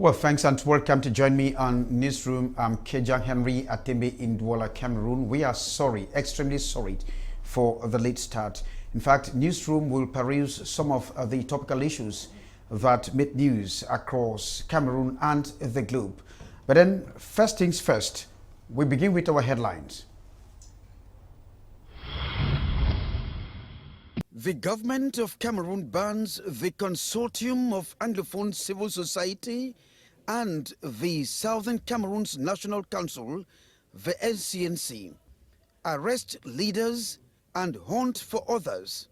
Well, thanks and welcome to join me on Newsroom. I'm Kejang Henry Atembe in Douala, Cameroon. We are sorry, extremely sorry for the late start. In fact, Newsroom will peruse some of the topical issues that made news across Cameroon and the globe. But then, first things first, we begin with our headlines. The government of Cameroon bans the consortium of Anglophone civil society and the Southern Cameroon's National Council, the NCNC, arrest leaders and hunt for others.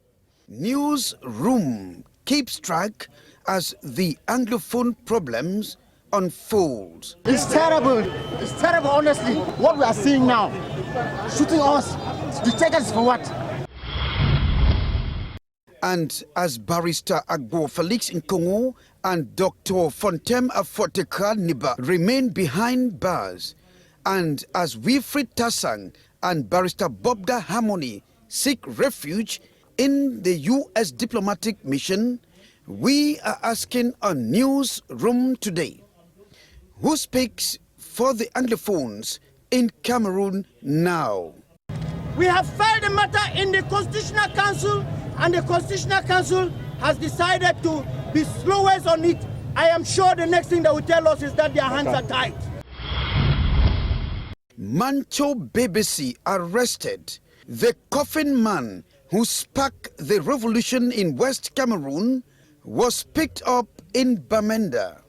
Newsroom keeps track as the Anglophone problems unfold. It's terrible, honestly, what we are seeing now. Shooting us, to take us for what? And as Barrister Agbo Felix Nkongo and Dr. Fontem Afoteka Niba remain behind bars, and as Wilfried Tassang and Barrister Bobda Harmony seek refuge in the U.S. diplomatic mission, we are asking on Newsroom today, who speaks for the Anglophones in Cameroon now? We have filed a matter in the Constitutional Council, and the Constitutional Council has decided to be slowest on it. I am sure the next thing they will tell us is that their hands are tied. Mancho BBC arrested. The coffin man who sparked the revolution in West Cameroon was picked up in Bamenda.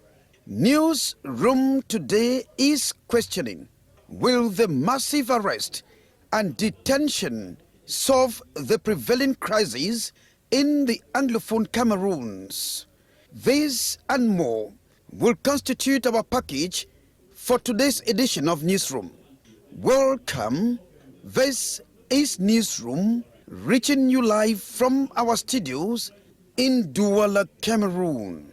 Newsroom today is questioning, will the massive arrest and detention solve the prevailing crisis in the Anglophone Cameroons? This and more will constitute our package for today's edition of Newsroom. Welcome. This is Newsroom, reaching you live from our studios in Douala, Cameroon.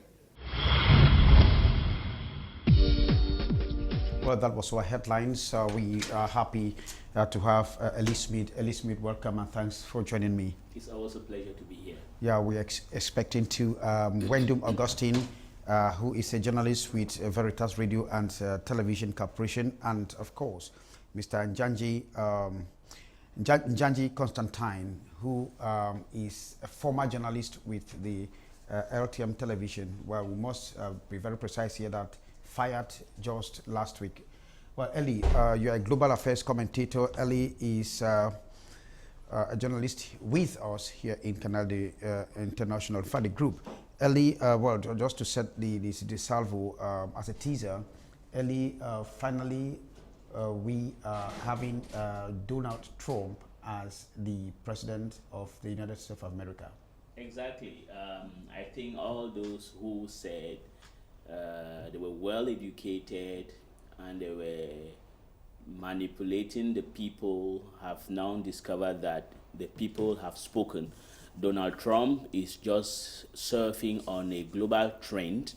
Well, that was our headlines. We are happy to have Elise Smith. Elise Smith, welcome and thanks for joining me. It's always a pleasure to be here. Yeah, we're expecting to Wendum Augustine, who is a journalist with Veritas Radio and Television Corporation, and of course, Mr. Njanji Constantine, who is a former journalist with the LTM television. Well, we must be very precise here that fired just last week. Well, Ellie, you're a global affairs commentator. Ellie is a journalist with us here in Canal, the International Fadi Group. Ellie, well, just to set the salvo as a teaser, Ellie, finally, we are having Donald Trump as the president of the United States of America. Exactly. I think all those who said they were well educated and they were manipulating the people have now discovered that the people have spoken. Donald Trump is just surfing on a global trend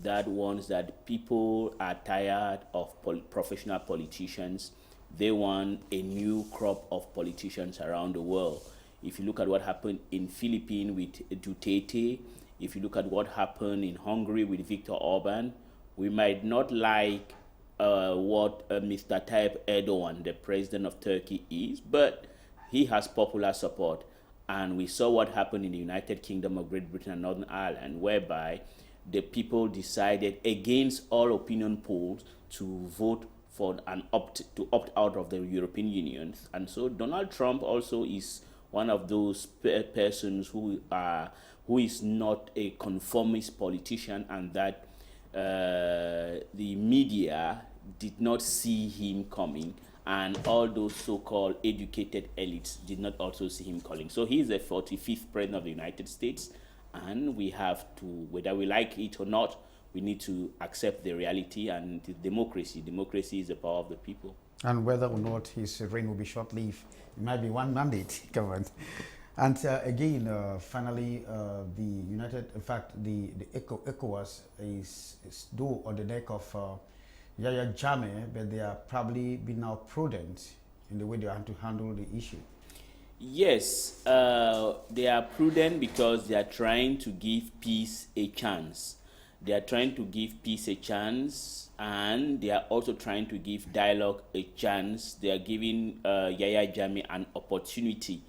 that wants that people are tired of professional politicians. They want a new crop of politicians around the world. If you look at what happened in Philippines with Duterte, if you look at what happened in Hungary with Viktor Orban, we might not like what Mr. Tayyip Erdogan, the president of Turkey, is, but he has popular support. And we saw what happened in the United Kingdom of Great Britain and Northern Ireland, whereby the people decided against all opinion polls to vote for to opt out of the European Union. And so Donald Trump also is one of those persons who is not a conformist politician, and that the media did not see him coming, and all those so-called educated elites did not also see him coming. So he is the 45th president of the United States, and we have to, whether we like it or not, we need to accept the reality and the democracy. Democracy is the power of the people. And whether or not his reign will be short-lived, it might be one mandate. Come on. And again, finally, the ECOWAS is still on the neck of Yahya Jammeh, but they are probably being now prudent in the way they are to handle the issue. Yes, they are prudent because they are trying to give peace a chance. They are trying to give peace a chance, and they are also trying to give dialogue a chance. They are giving Yaya Jammeh an opportunity.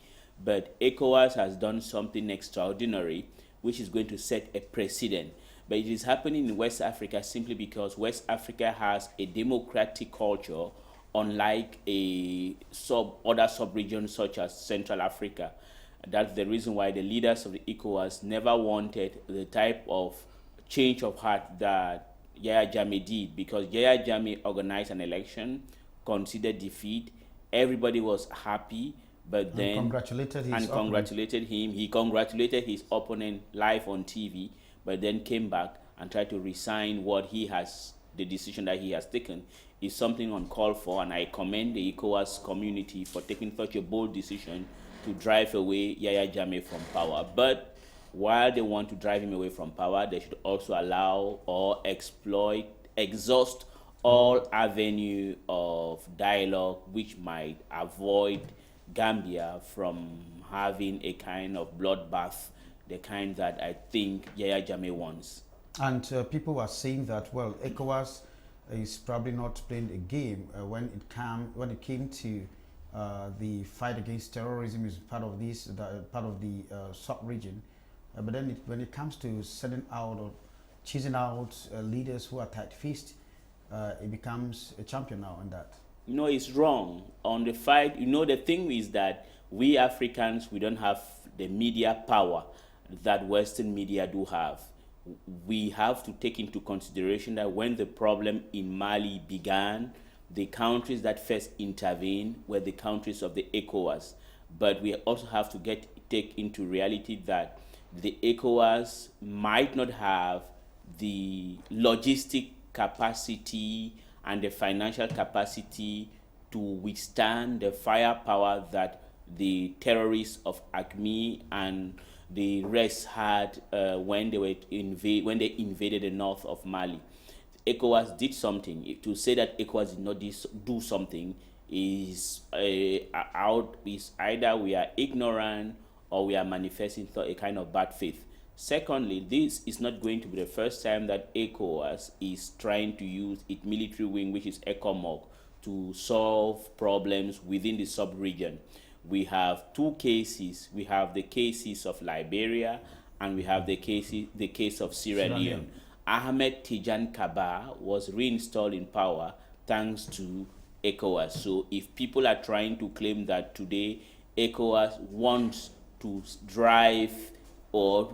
But ECOWAS has done something extraordinary, which is going to set a precedent. But it is happening in West Africa simply because West Africa has a democratic culture, unlike other sub-regions such as Central Africa. That's the reason why the leaders of the ECOWAS never wanted the type of change of heart that Yaya Jammeh did, because Yaya Jammeh organized an election, considered defeat, everybody was happy, but then congratulated him. He congratulated his opponent live on TV, but then came back and tried to resign the decision that he has taken is something uncalled for, and I commend the ECOWAS community for taking such a bold decision to drive away Yaya Jammeh from power. But while they want to drive him away from power, they should also allow or exhaust all avenue of dialogue which might avoid Gambia from having a kind of bloodbath, the kind that I think Yaya Jammeh wants. And people are saying that, well, ECOWAS is probably not playing a game when it came to the fight against terrorism is part of the sub-region. But then when it comes to sending out or choosing out leaders who are tight-fisted, it becomes a champion now on that. No, it's wrong. On the fight, the thing is that we Africans, we don't have the media power that Western media do have. We have to take into consideration that when the problem in Mali began, the countries that first intervened were the countries of the ECOWAS. But we also have to take into reality that the ECOWAS might not have the logistic capacity and the financial capacity to withstand the firepower that the terrorists of ACME and the rest had when they invaded the north of Mali. ECOWAS did something. To say that ECOWAS did not do something is either we are ignorant or we are manifesting a kind of bad faith. Secondly, this is not going to be the first time that ECOWAS is trying to use its military wing, which is ECOMOG, to solve problems within the sub-region. We have two cases. We have the cases of Liberia and we have the case of Sierra Leone. Ahmed Tijan Kaba was reinstalled in power thanks to ECOWAS. So if people are trying to claim that today ECOWAS wants to drive a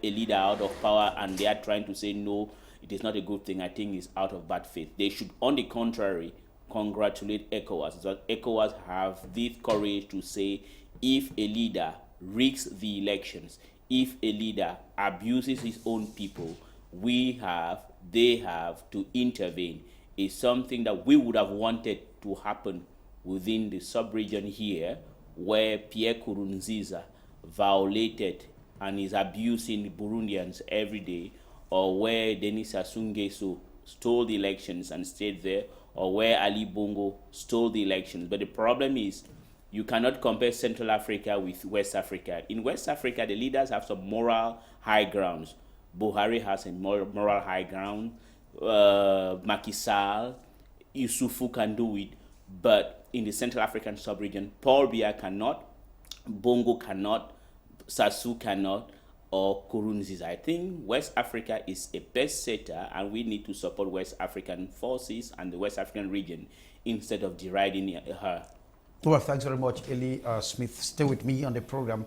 leader out of power and they are trying to say no, it is not a good thing, I think it's out of bad faith. They should, on the contrary, congratulate ECOWAS. So ECOWAS have this courage to say if a leader rigs the elections, if a leader abuses his own people, they have to intervene. It's something that we would have wanted to happen within the sub-region here, where Pierre Nkurunziza violated and is abusing the Burundians every day, or where Denis Sassou Nguesso stole the elections and stayed there, or where Ali Bongo stole the elections. But the problem is, you cannot compare Central Africa with West Africa. In West Africa, the leaders have some moral high grounds. Buhari has a moral high ground. Macky Sall, Yusufu can do it. But in the Central African sub-region, Paul Biya cannot, Bongo cannot, Sassou cannot, or Nkurunziza. I think West Africa is a best setter, and we need to support West African forces and the West African region instead of deriding her. Well, thanks very much, Eli Smith. Stay with me on the program.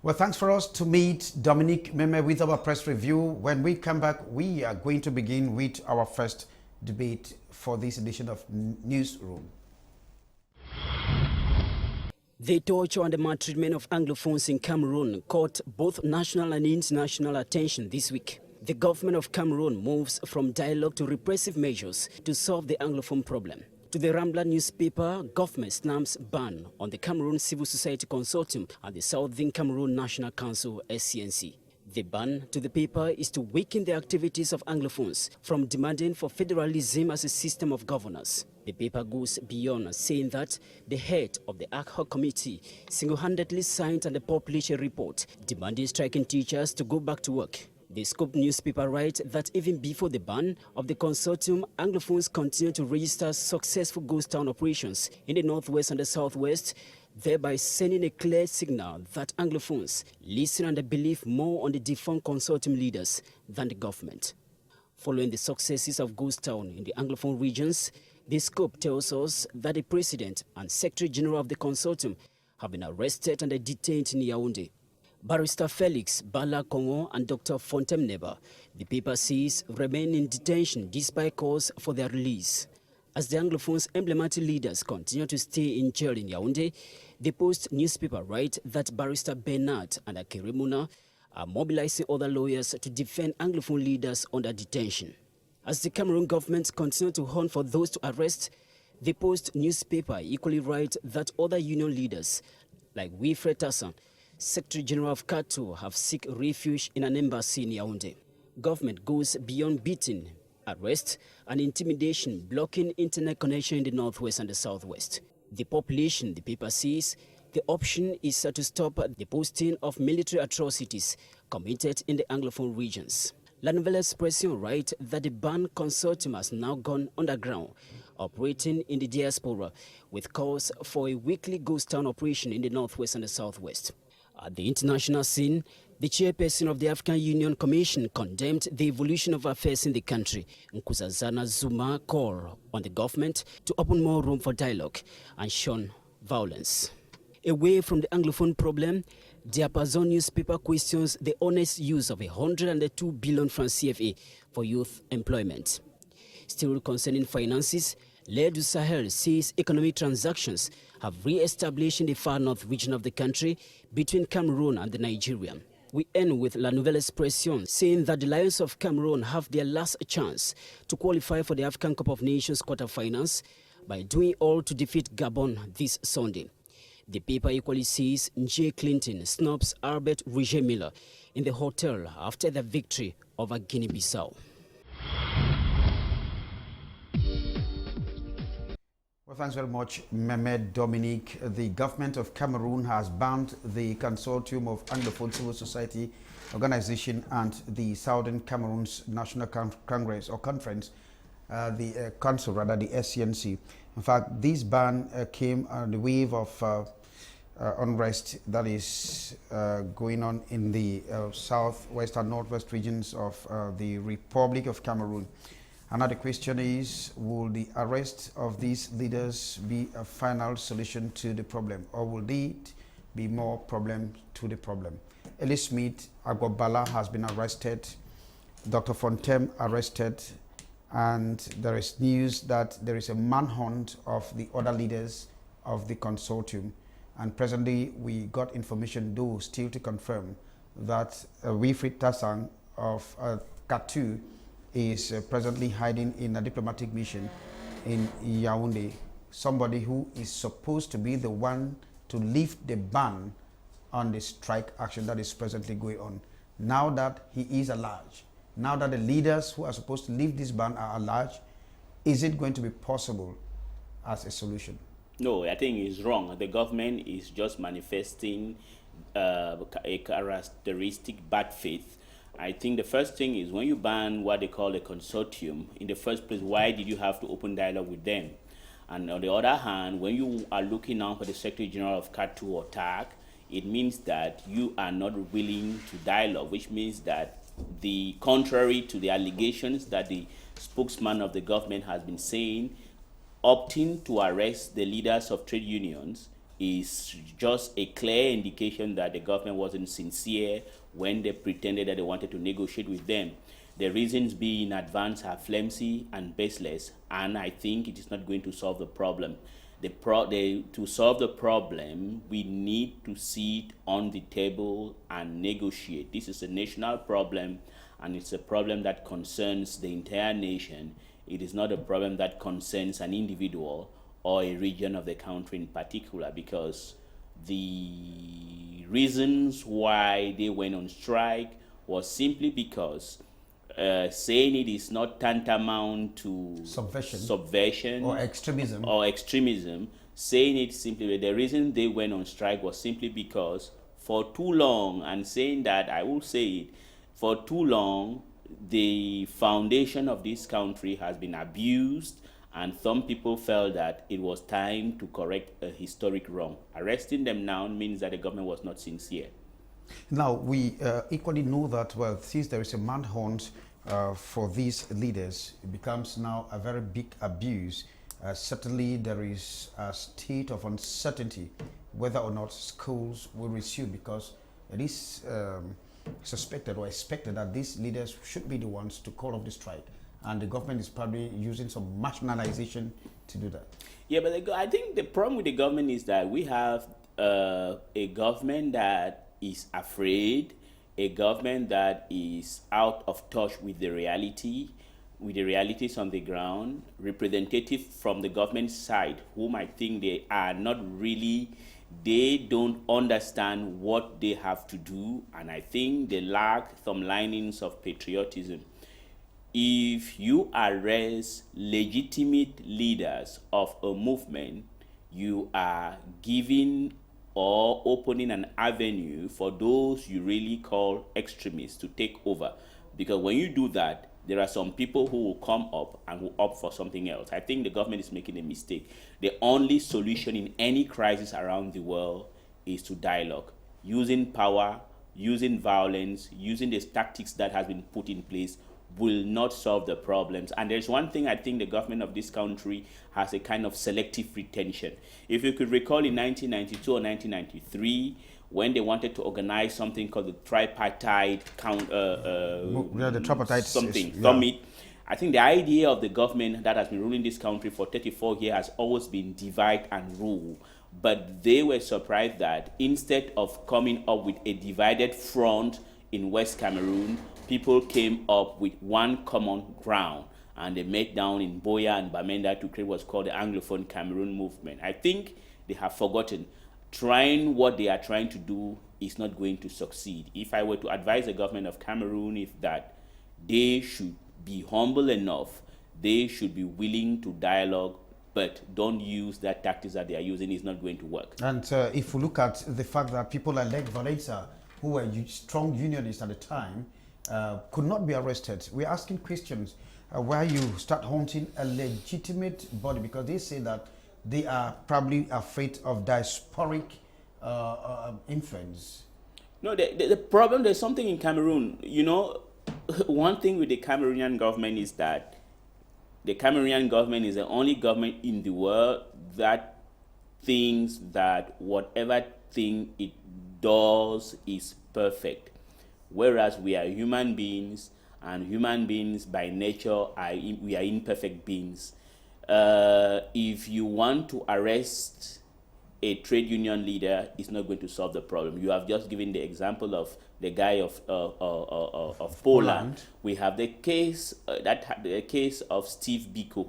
Well, thanks for us to meet Dominique Meme with our press review. When we come back, we are going to begin with our first debate for this edition of Newsroom. The torture and the maltreatment of Anglophones in Cameroon caught both national and international attention this week. The government of Cameroon moves from dialogue to repressive measures to solve the Anglophone problem. To the Rambler newspaper, government stamps ban on the Cameroon Civil Society Consortium and the Southern Cameroon National Council SCNC. The ban to the paper is to weaken the activities of Anglophones from demanding for federalism as a system of governance. The paper goes beyond, saying that the head of the ad hoc committee single-handedly signed and published a report demanding striking teachers to go back to work. The Scoop newspaper writes that even before the ban of the consortium, Anglophones continue to register successful ghost town operations in the northwest and the southwest, thereby sending a clear signal that Anglophones listen and believe more on the defunct consortium leaders than the government. Following the successes of ghost town in the Anglophone regions, the Scoop tells us that the president and secretary general of the consortium have been arrested and detained in Yaoundé. Barrister Felix Bala Kongo and Dr. Fontem Neba, the paper says, remain in detention despite calls for their release. As the Anglophones' emblematic leaders continue to stay in jail in Yaoundé, the Post newspaper writes that Barrister Bernard and Akirimuna are mobilizing other lawyers to defend Anglophone leaders under detention. As the Cameroon government continues to hunt for those to arrest, the Post newspaper equally writes that other union leaders, like Wilfred Tassan, Secretary General of CATU, have sought refuge in an embassy in Yaoundé. Government goes beyond beating, arrest, and intimidation, blocking internet connection in the northwest and the southwest. The population, the paper says, the option is to stop the posting of military atrocities committed in the Anglophone regions. La Nouvelle Expression writes that the banned consortium has now gone underground, operating in the diaspora, with calls for a weekly ghost town operation in the northwest and the southwest. At the international scene, the chairperson of the African Union Commission condemned the evolution of affairs in the country. Nkosazana Zuma called on the government to open more room for dialogue and shun violence. Away from the Anglophone problem, Diapason newspaper questions the honest use of 102 billion francs CFA for youth employment. Still concerning finances, L'air du Sahel says economic transactions have re-established in the far north region of the country between Cameroon and Nigeria. We end with La Nouvelle Expression saying that the Lions of Cameroon have their last chance to qualify for the African Cup of Nations quarterfinals by doing all to defeat Gabon this Sunday. The paper equally says Njie Clinton snubs Albert Roger Miller in the hotel after the victory over Guinea-Bissau. Well, thanks very much, Mehmed Dominique. The government of Cameroon has banned the consortium of Anglophone Civil Society Organization and the Southern Cameroon's National Congress or Conference, the Council, rather, the SCNC. In fact, this ban came on the wave of unrest that is going on in the southwest and northwest regions of the Republic of Cameroon. Another question is, will the arrest of these leaders be a final solution to the problem, or will it be more problem to the problem? Ellie Smith Agbobala has been arrested, Dr. Fontem arrested, and there is news that there is a manhunt of the other leaders of the consortium. And presently, we got information, though still to confirm, that Wilfred Tassan of CATU is presently hiding in a diplomatic mission in Yaoundé. Somebody who is supposed to be the one to lift the ban on the strike action that is presently going on. Now that he is at large, now that the leaders who are supposed to lift this ban are at large, is it going to be possible as a solution? No, I think it's wrong. The government is just manifesting a characteristic bad faith. I think the first thing is when you ban what they call a consortium, in the first place, why did you have to open dialogue with them? And on the other hand, when you are looking out for the Secretary General of CATU or TAC, it means that you are not willing to dialogue, which means that the contrary to the allegations that the spokesman of the government has been saying, opting to arrest the leaders of trade unions is just a clear indication that the government wasn't sincere when they pretended that they wanted to negotiate with them. The reasons being in advance are flimsy and baseless, and I think it is not going to solve the problem. To solve the problem, we need to sit on the table and negotiate. This is a national problem, and it's a problem that concerns the entire nation. It is not a problem that concerns an individual or a region of the country in particular, because the reasons why they went on strike was simply because saying it is not tantamount to subversion or extremism. Saying it simply, the reason they went on strike was simply because for too long, and saying that, I will say it, For too long, the foundation of this country has been abused, and some people felt that it was time to correct a historic wrong. Arresting them now means that the government was not sincere. Now, we equally know that, well, since there is a manhunt for these leaders, it becomes now a very big abuse. Certainly, there is a state of uncertainty whether or not schools will resume, because it is suspected or expected that these leaders should be the ones to call off the strike, and the government is probably using some marginalization to do that. Yeah, but I think the problem with the government is that we have a government that is afraid, a government that is out of touch with the reality, with the realities on the ground, representative from the government side, whom I think they are not really, they don't understand what they have to do, and I think they lack some linings of patriotism. If you arrest legitimate leaders of a movement, you are giving or opening an avenue for those you really call extremists to take over. Because when you do that, there are some people who will come up and will opt for something else. I think the government is making a mistake. The only solution in any crisis around the world is to dialogue, using power, using violence, using the tactics that has been put in place will not solve the problems. And there's one thing I think the government of this country has a kind of selective retention. If you could recall in 1992 or 1993, when they wanted to organize something called the tripartite summit, I think the idea of the government that has been ruling this country for 34 years has always been divide and rule. But they were surprised that instead of coming up with a divided front in West Cameroon, people came up with one common ground, and they met down in Boya and Bamenda to create what's called the Anglophone Cameroon movement. I think they have forgotten. Trying what they are trying to do is not going to succeed. If I were to advise the government of Cameroon, is that they should be humble enough, they should be willing to dialogue, but don't use that tactics that they are using. Is not going to work. And if we look at the fact that people like Valencia, who were strong unionists at the time, could not be arrested, we're asking questions why you start haunting a legitimate body, because they say that they are probably afraid of diasporic influence. No, the problem, there's something in Cameroon. You know, one thing with the Cameroonian government is that the Cameroonian government is the only government in the world that thinks that whatever thing it does is perfect. Whereas we are human beings, and human beings by nature we are imperfect beings. If you want to arrest a trade union leader, it's not going to solve the problem. You have just given the example of the guy of Poland. We have the case the case of Steve Biko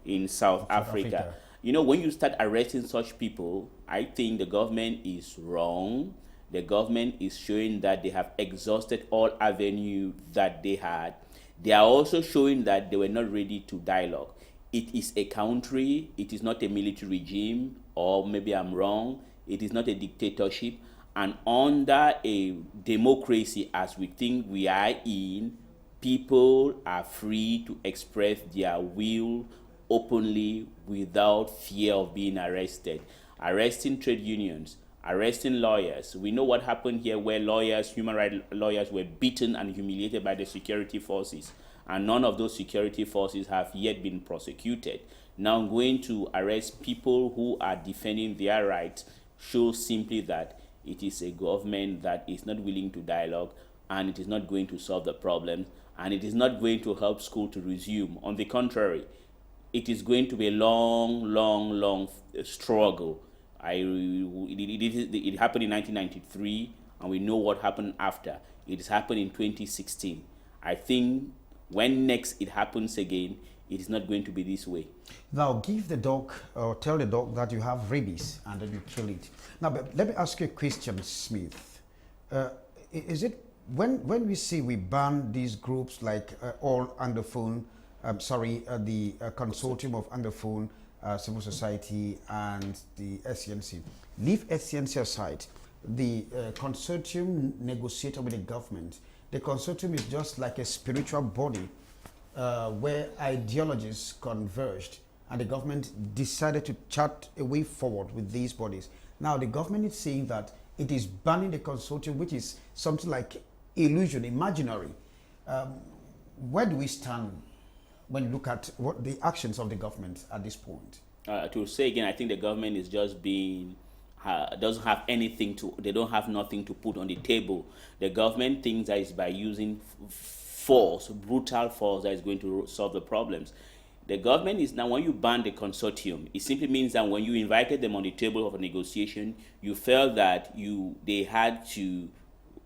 in South Africa. You know, when you start arresting such people, I think the government is wrong. The government is showing that they have exhausted all avenue that they had. They are also showing that they were not ready to dialogue. It is a country, it is not a military regime, or maybe I'm wrong, it is not a dictatorship, and under a democracy as we think we are in, people are free to express their will openly without fear of being arrested. Arresting trade unions, arresting lawyers. We know what happened here, where lawyers, human rights lawyers, were beaten and humiliated by the security forces, and none of those security forces have yet been prosecuted. Now going to arrest people who are defending their rights shows simply that it is a government that is not willing to dialogue, and it is not going to solve the problem, and it is not going to help school to resume. On the contrary, it is going to be a long struggle. It happened in 1993, and we know what happened after. It has happened in 2016. I think when next it happens again, it is not going to be this way. Now, give the dog, or tell the dog that you have rabies, and then you kill it. Now, but let me ask you a question, Smith. Is it when we ban these groups like all Anglophone, the consortium of Anglophone, civil society, and the SCNC. Leave SCNC aside. The consortium negotiated with the government, the consortium is just like a spiritual body where ideologies converged, and the government decided to chart a way forward with these bodies. Now the government is saying that it is banning the consortium, which is something like illusion, imaginary. Where do we stand when you look at what the actions of the government at this point? To say again, I think the government is just being doesn't have anything to. They don't have nothing to put on the table. The government thinks that is by using force, brutal force, that is going to solve the problems. The government is now, when you ban the consortium, it simply means that when you invited them on the table of a negotiation, you felt that they had to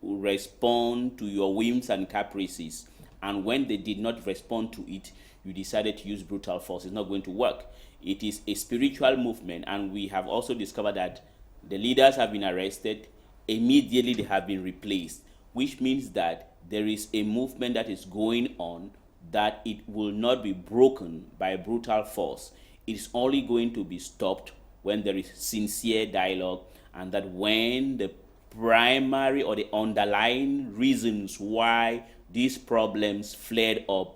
respond to your whims and caprices, and when they did not respond to it, you decided to use brutal force. It's not going to work. It is a spiritual movement, and we have also discovered that the leaders have been arrested. Immediately they have been replaced, which means that there is a movement that is going on that it will not be broken by brutal force. It is only going to be stopped when there is sincere dialogue, and that when the primary or the underlying reasons why these problems flared up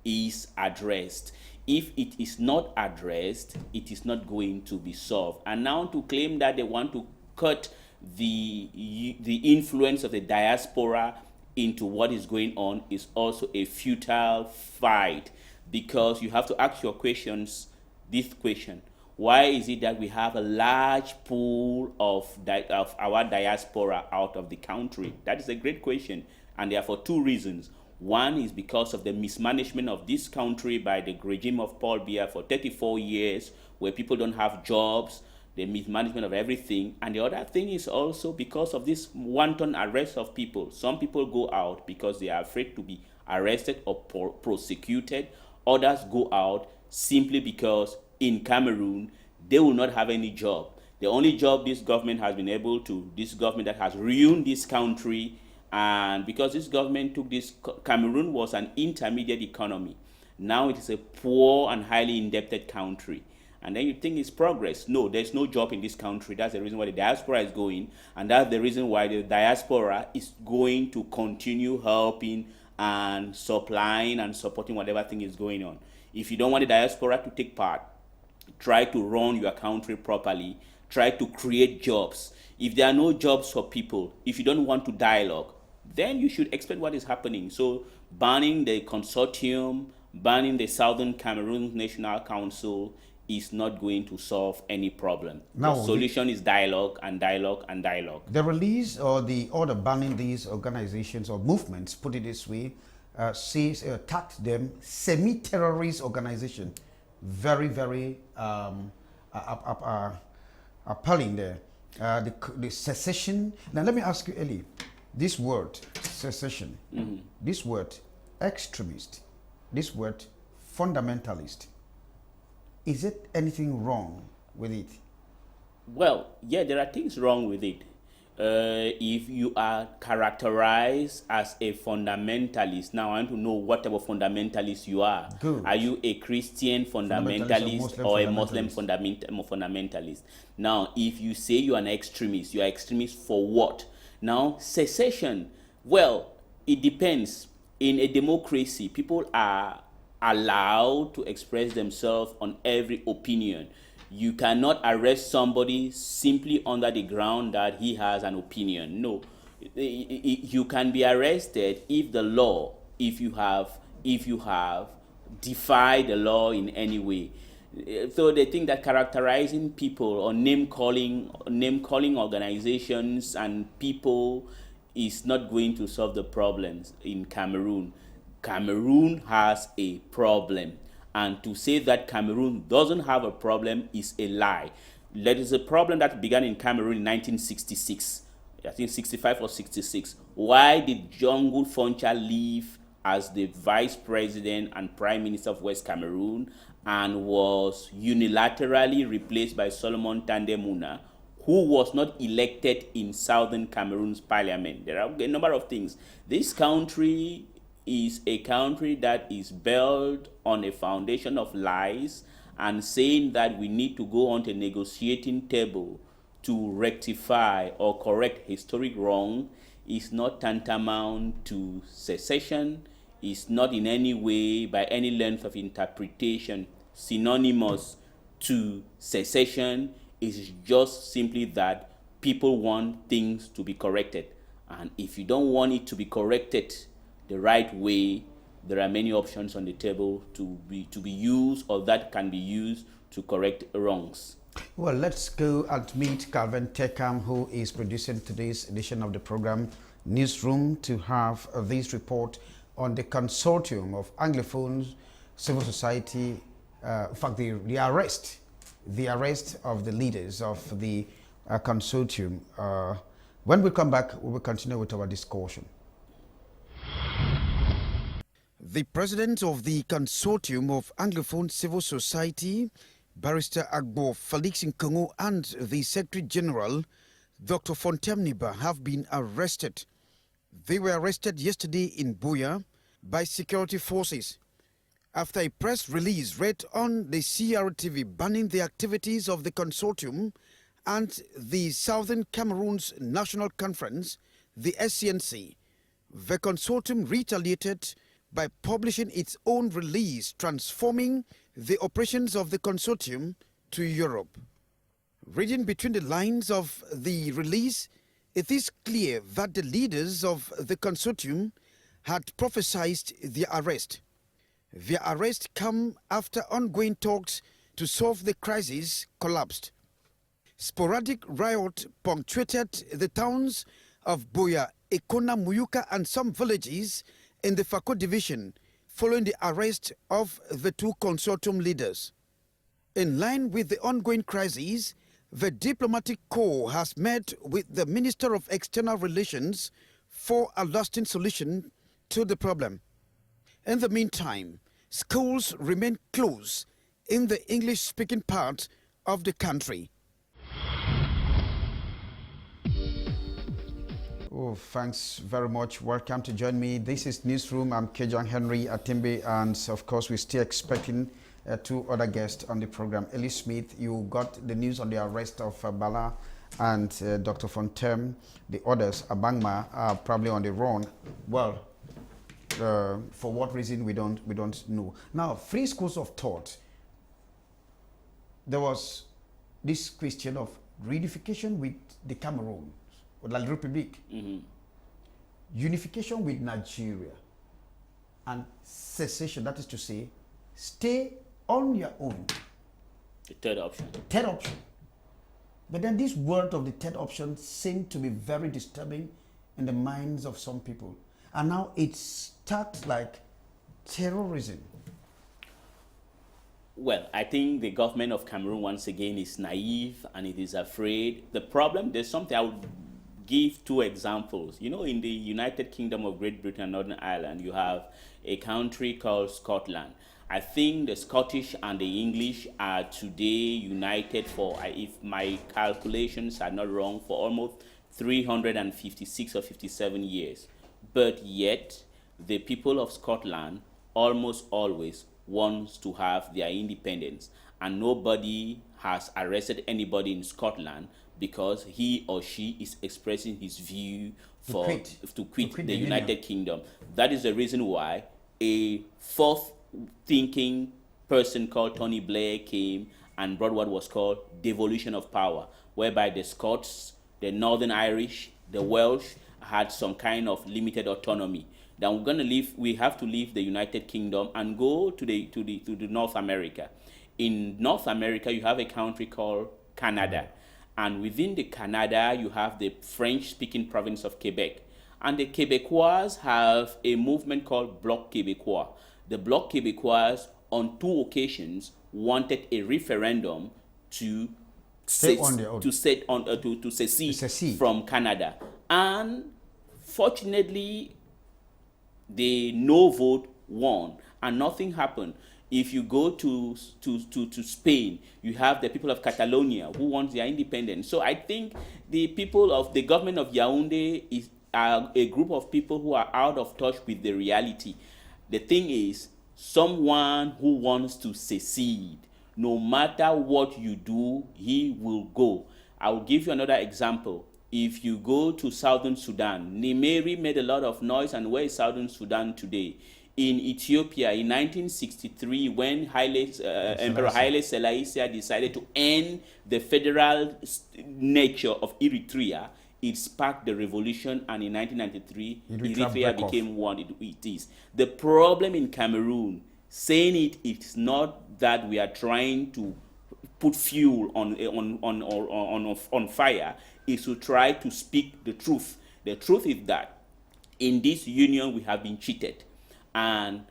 is addressed. If it is not addressed, it is not going to be solved. And now to claim that they want to cut the influence of the diaspora into what is going on is also a futile fight, because you have to ask your questions, this question: why is it that we have a large pool of our diaspora out of the country? That is a great question, and there are for two reasons. One is because of the mismanagement of this country by the regime of Paul Biya for 34 years, where people don't have jobs, the mismanagement of everything. And the other thing is also because of this wanton arrest of people. Some people go out because they are afraid to be arrested or prosecuted. Others go out simply because in Cameroon, they will not have any job. The only job this government has been able to, this government that has ruined this country, and because this government took this, Cameroon was an intermediate economy. Now it is a poor and highly indebted country. And then you think it's progress. No, there's no job in this country. That's the reason why the diaspora is going. And that's the reason why the diaspora is going to continue helping and supplying and supporting whatever thing is going on. If you don't want the diaspora to take part, try to run your country properly. Try to create jobs. If there are no jobs for people, if you don't want to dialogue, then you should expect what is happening. So banning the consortium, banning the Southern Cameroon National Council is not going to solve any problem. Now, the solution is dialogue and dialogue and dialogue. The release or the order banning these organizations or movements, put it this way, attacked them semi-terrorist organization. Very, very appalling there. The secession. Now let me ask you, Eli, this word secession, this word extremist, this word fundamentalist, is it anything wrong with it? Well, yeah, there are things wrong with it. If you are characterized as a fundamentalist, now I want to know what type of fundamentalist you are. Good. Are you a Christian fundamentalist or a Muslim fundamentalist? Now, if you say you are an extremist, you are extremist for what? Now, secession, well, it depends. In a democracy, people are allowed to express themselves on every opinion. You cannot arrest somebody simply under the ground that he has an opinion. No, you can be arrested if the law, if you have defied the law in any way. So they think that characterizing people or name calling organizations and people is not going to solve the problems in Cameroon. Cameroon has a problem. And to say that Cameroon doesn't have a problem is a lie. There is a problem that began in Cameroon in 1966. I think 65 or 66. Why did Jungle Foncha leave as the vice president and prime minister of West Cameroon and was unilaterally replaced by Solomon Tande Muna, who was not elected in Southern Cameroon's parliament? There are a number of things. This country is a country that is built on a foundation of lies, and saying that we need to go on to a negotiating table to rectify or correct historic wrong is not tantamount to secession, is not in any way, by any length of interpretation, synonymous to secession. Is just simply that people want things to be corrected. And if you don't want it to be corrected the right way, there are many options on the table to be used, or that can be used to correct wrongs. Well, let's go and meet Calvin Tekam, who is producing today's edition of the program Newsroom, to have this report on the consortium of Anglophones, civil society, in fact, the arrest of the leaders of the consortium. When we come back, we will continue with our discussion. The president of the consortium of Anglophone civil society, Barrister Agbo Felix Nkongo, and the Secretary General, Dr. Fontemniba, have been arrested. They were arrested yesterday in Buea by security forces after a press release read on the CRTV banning the activities of the consortium and the Southern Cameroon's National Conference, the SCNC. The consortium retaliated by publishing its own release transforming the operations of the consortium to Europe. Reading between the lines of the release, it is clear that the leaders of the consortium had prophesied their arrest. Their arrest came after ongoing talks to solve the crisis collapsed. Sporadic riot punctuated the towns of Buea, Ekona, Muyuka, and some villages in the Fako division following the arrest of the two consortium leaders. In line with the ongoing crisis, the diplomatic corps has met with the Minister of External Relations for a lasting solution to the problem. In the meantime, schools remain closed in the English-speaking part of the country. Oh, thanks very much. Welcome to join me. This is Newsroom. I'm Henry Kejang Atembe, and of course, we're still expecting two other guests on the program. Ellie Smith, you got the news on the arrest of Bala and Dr. Fontem. The others, Abangma, are probably on the run. Well, for what reason we don't know. Now, free schools of thought. There was this question of reunification with the Cameroon, or La République, unification with Nigeria, and cessation. That is to say, stay on your own. The third option. Third option. But then this word of the third option seemed to be very disturbing in the minds of some people. And now it starts like terrorism. Well, I think the government of Cameroon, once again, is naive and it is afraid. The problem, there's something I would give two examples. You know, in the United Kingdom of Great Britain and Northern Ireland, you have a country called Scotland. I think the Scottish and the English are today united for, if my calculations are not wrong, for almost 356 or 57 years. But yet, the people of Scotland almost always wants to have their independence, and nobody has arrested anybody in Scotland because he or she is expressing his view to quit the United Kingdom. That is the reason why a fourth thinking person called Tony Blair came and brought what was called devolution of power, whereby the Scots, the Northern Irish, the Welsh had some kind of limited autonomy. Then we have to leave the United Kingdom and go to the North America. In North America, you have a country called Canada. And within the Canada, you have the French-speaking province of Quebec. And the Quebecois have a movement called Bloc Québécois. The Bloc Québécois, on two occasions, wanted a referendum to secede from Canada. And fortunately, the no vote won, and nothing happened. If you go to Spain, you have the people of Catalonia who want their independence. So I think the people of the government of Yaoundé are a group of people who are out of touch with the reality. The thing is, someone who wants to secede, no matter what you do, he will go. I will give you another example. If you go to Southern Sudan, Nimeri made a lot of noise, and where is Southern Sudan today? In Ethiopia, in 1963, when Emperor Haile Selassie decided to end the federal nature of Eritrea, it sparked the revolution, and in 1993, Eritrea became what it is. The problem in Cameroon, saying it's not that we are trying to put fuel on fire, is to try to speak the truth. The truth is that in this union we have been cheated. And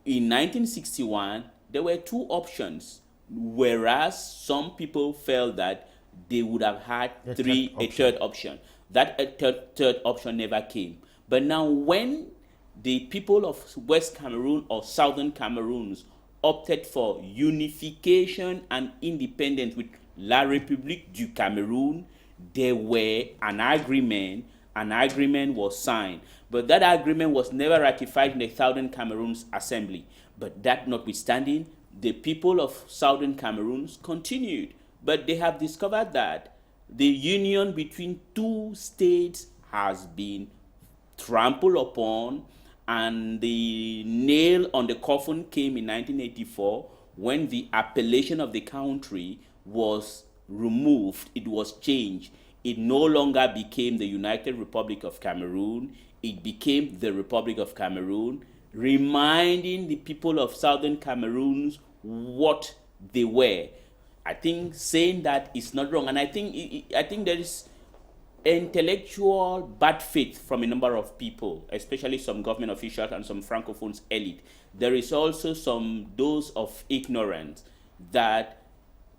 in 1961, there were two options, whereas some people felt that they would have had a third option. That third option never came. But now when the people of West Cameroon or Southern Cameroons opted for unification and independence with La République du Cameroun, there were an agreement was signed. But that agreement was never ratified in the Southern Cameroon's assembly. But that notwithstanding, the people of Southern Cameroons continued. But they have discovered that the union between two states has been trampled upon, and the nail on the coffin came in 1984 when the appellation of the country was removed. It was changed. It no longer became the United Republic of Cameroon. It became the Republic of Cameroon, reminding the people of Southern Cameroons what they were. I think saying that is not wrong, and I think there is intellectual bad faith from a number of people, especially some government officials and some Francophones elite. There is also some dose of ignorance that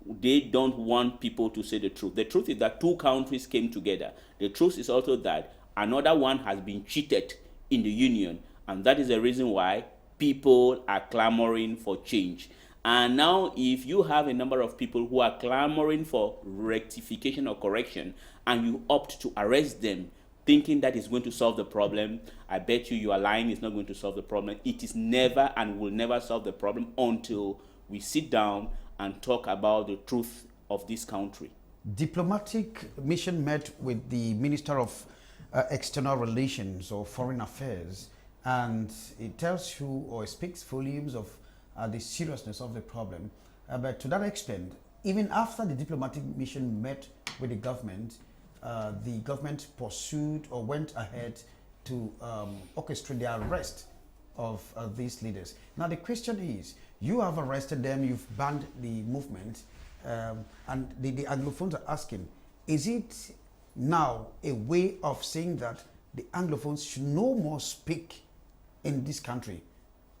they don't want people to say the truth. The truth is that two countries came together. The truth is also that another one has been cheated in the union, and that is the reason why people are clamoring for change. And now if you have a number of people who are clamoring for rectification or correction, and you opt to arrest them thinking that is going to solve the problem, I bet you are lying. It's not going to solve the problem. It is never and will never solve the problem until we sit down and talk about the truth of this country. Diplomatic mission met with the Minister of External Relations or Foreign Affairs, and it tells you or speaks volumes of the seriousness of the problem. But to that extent, even after the diplomatic mission met with the government pursued or went ahead to orchestrate the arrest of these leaders. Now the question is, you have arrested them, you've banned the movement, and the Anglophones are asking, is it now a way of saying that the Anglophones should no more speak in this country?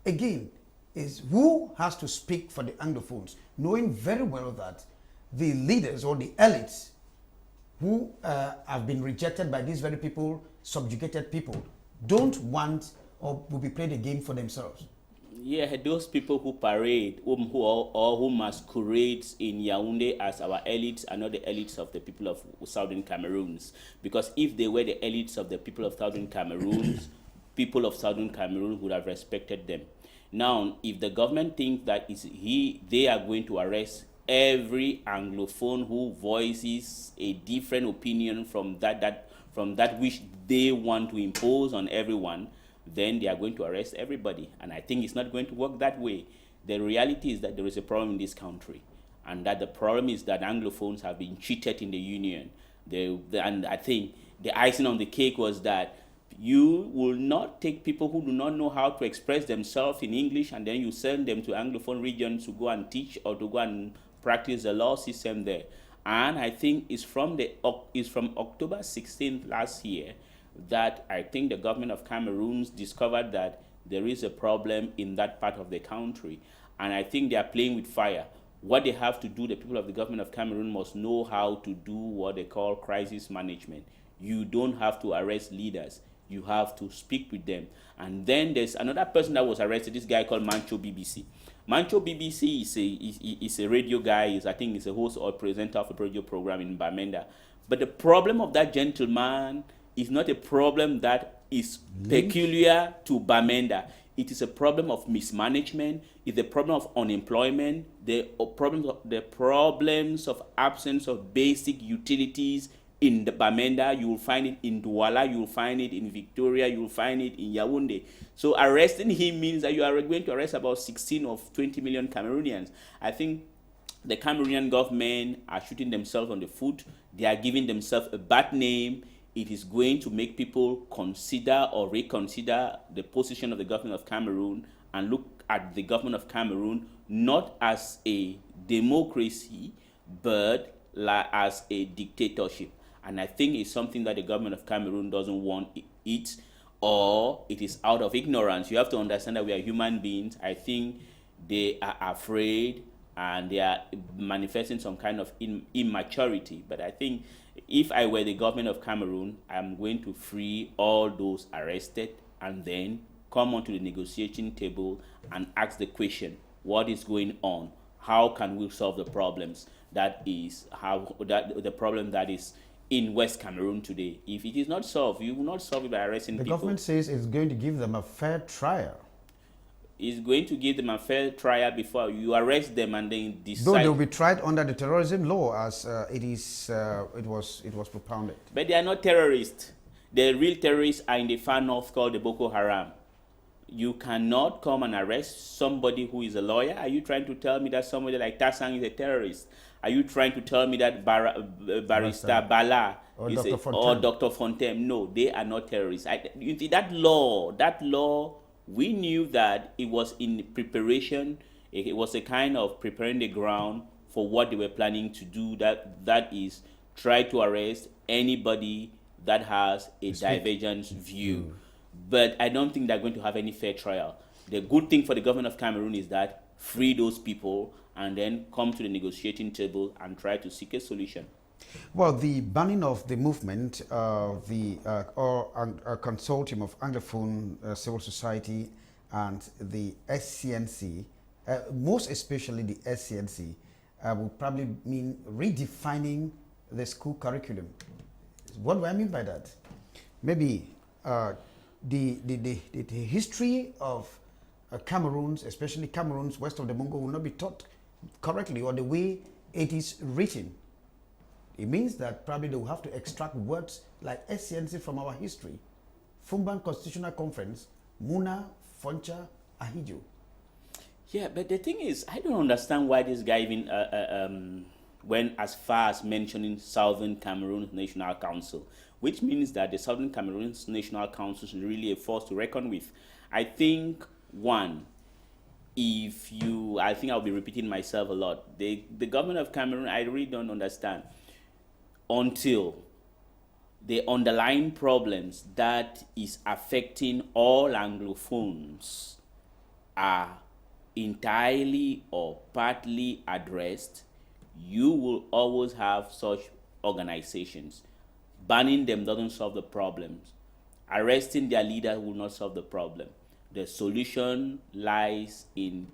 Again, is who has to speak for the Anglophones, knowing very well that the leaders or the elites who have been rejected by these very people, subjugated people, don't want or will be playing a game for themselves? Yeah, those people who parade who masquerade in Yaoundé as our elites are not the elites of the people of Southern Cameroons. Because if they were the elites of the people of Southern Cameroons, people of Southern Cameroon would have respected them. Now, if the government thinks that they are going to arrest every Anglophone who voices a different opinion from that which they want to impose on everyone, then they are going to arrest everybody. And I think it's not going to work that way. The reality is that there is a problem in this country, and that the problem is that Anglophones have been cheated in the union. And I think the icing on the cake was that you will not take people who do not know how to express themselves in English and then you send them to Anglophone regions to go and teach or to go and practice the law system there. And I think it's from October 16th last year that I think the government of Cameroon discovered that there is a problem in that part of the country. And I think they are playing with fire. What they have to do, the people of the government of Cameroon must know how to do what they call crisis management. You don't have to arrest leaders. You have to speak with them. And then there's another person that was arrested, this guy called Mancho BBC. Mancho BBC is a radio guy. I think he's a host or presenter of a radio program in Bamenda. But the problem of that gentleman is not a problem that is peculiar to Bamenda. It is a problem of mismanagement. It's a problem of unemployment. The problems of absence of basic utilities in the Bamenda, you will find it in Douala, you will find it in Victoria, you will find it in Yaoundé. So arresting him means that you are going to arrest about 16 of 20 million Cameroonians. I think the Cameroonian government are shooting themselves on the foot. They are giving themselves a bad name. It is going to make people consider or reconsider the position of the government of Cameroon and look at the government of Cameroon not as a democracy, but as a dictatorship. And I think it's something that the government of Cameroon doesn't want it, or it is out of ignorance. You have to understand that we are human beings. I think they are afraid and they are manifesting some kind of immaturity. But I think if I were the government of Cameroon, I'm going to free all those arrested and then come onto the negotiating table and ask the question, what is going on? How can we solve the problems the problem that is in West Cameroon today? If it is not solved, you will not solve it by arresting people. The government says it's going to give them a fair trial. Is going to give them a fair trial before you arrest them and then decide. Though they will be tried under the terrorism law as it was propounded. But they are not terrorists. The real terrorists are in the far north called the Boko Haram. You cannot come and arrest somebody who is a lawyer. Are you trying to tell me that somebody like Tassang is a terrorist? Are you trying to tell me that Barrister Bala or Dr. Fontaine? No, they are not terrorists. That law, we knew that it was in preparation. It was a kind of preparing the ground for what they were planning to do. That is, try to arrest anybody that has a divergent view. But I don't think they're going to have any fair trial. The good thing for the government of Cameroon is that free those people and then come to the negotiating table and try to seek a solution. Well, the banning of the movement, a consortium of Anglophone civil society and the SCNC, most especially the SCNC, will probably mean redefining the school curriculum. What do I mean by that? Maybe the history of Cameroons, especially Cameroons west of the Mungo, will not be taught correctly or the way it is written. It means that probably they will have to extract words like SCNC from our history. Fumban Constitutional Conference, Muna, Foncha, Ahijo. Yeah, but the thing is, I don't understand why this guy even went as far as mentioning Southern Cameroon National Council, which means that the Southern Cameroon National Council is really a force to reckon with. I think, one, I think I'll be repeating myself a lot. The government of Cameroon, I really don't understand until the underlying problems that is affecting all Anglophones are entirely or partly addressed. You will always have such organizations. Banning them doesn't solve the problems. Arresting their leader will not solve the problem. The solution lies in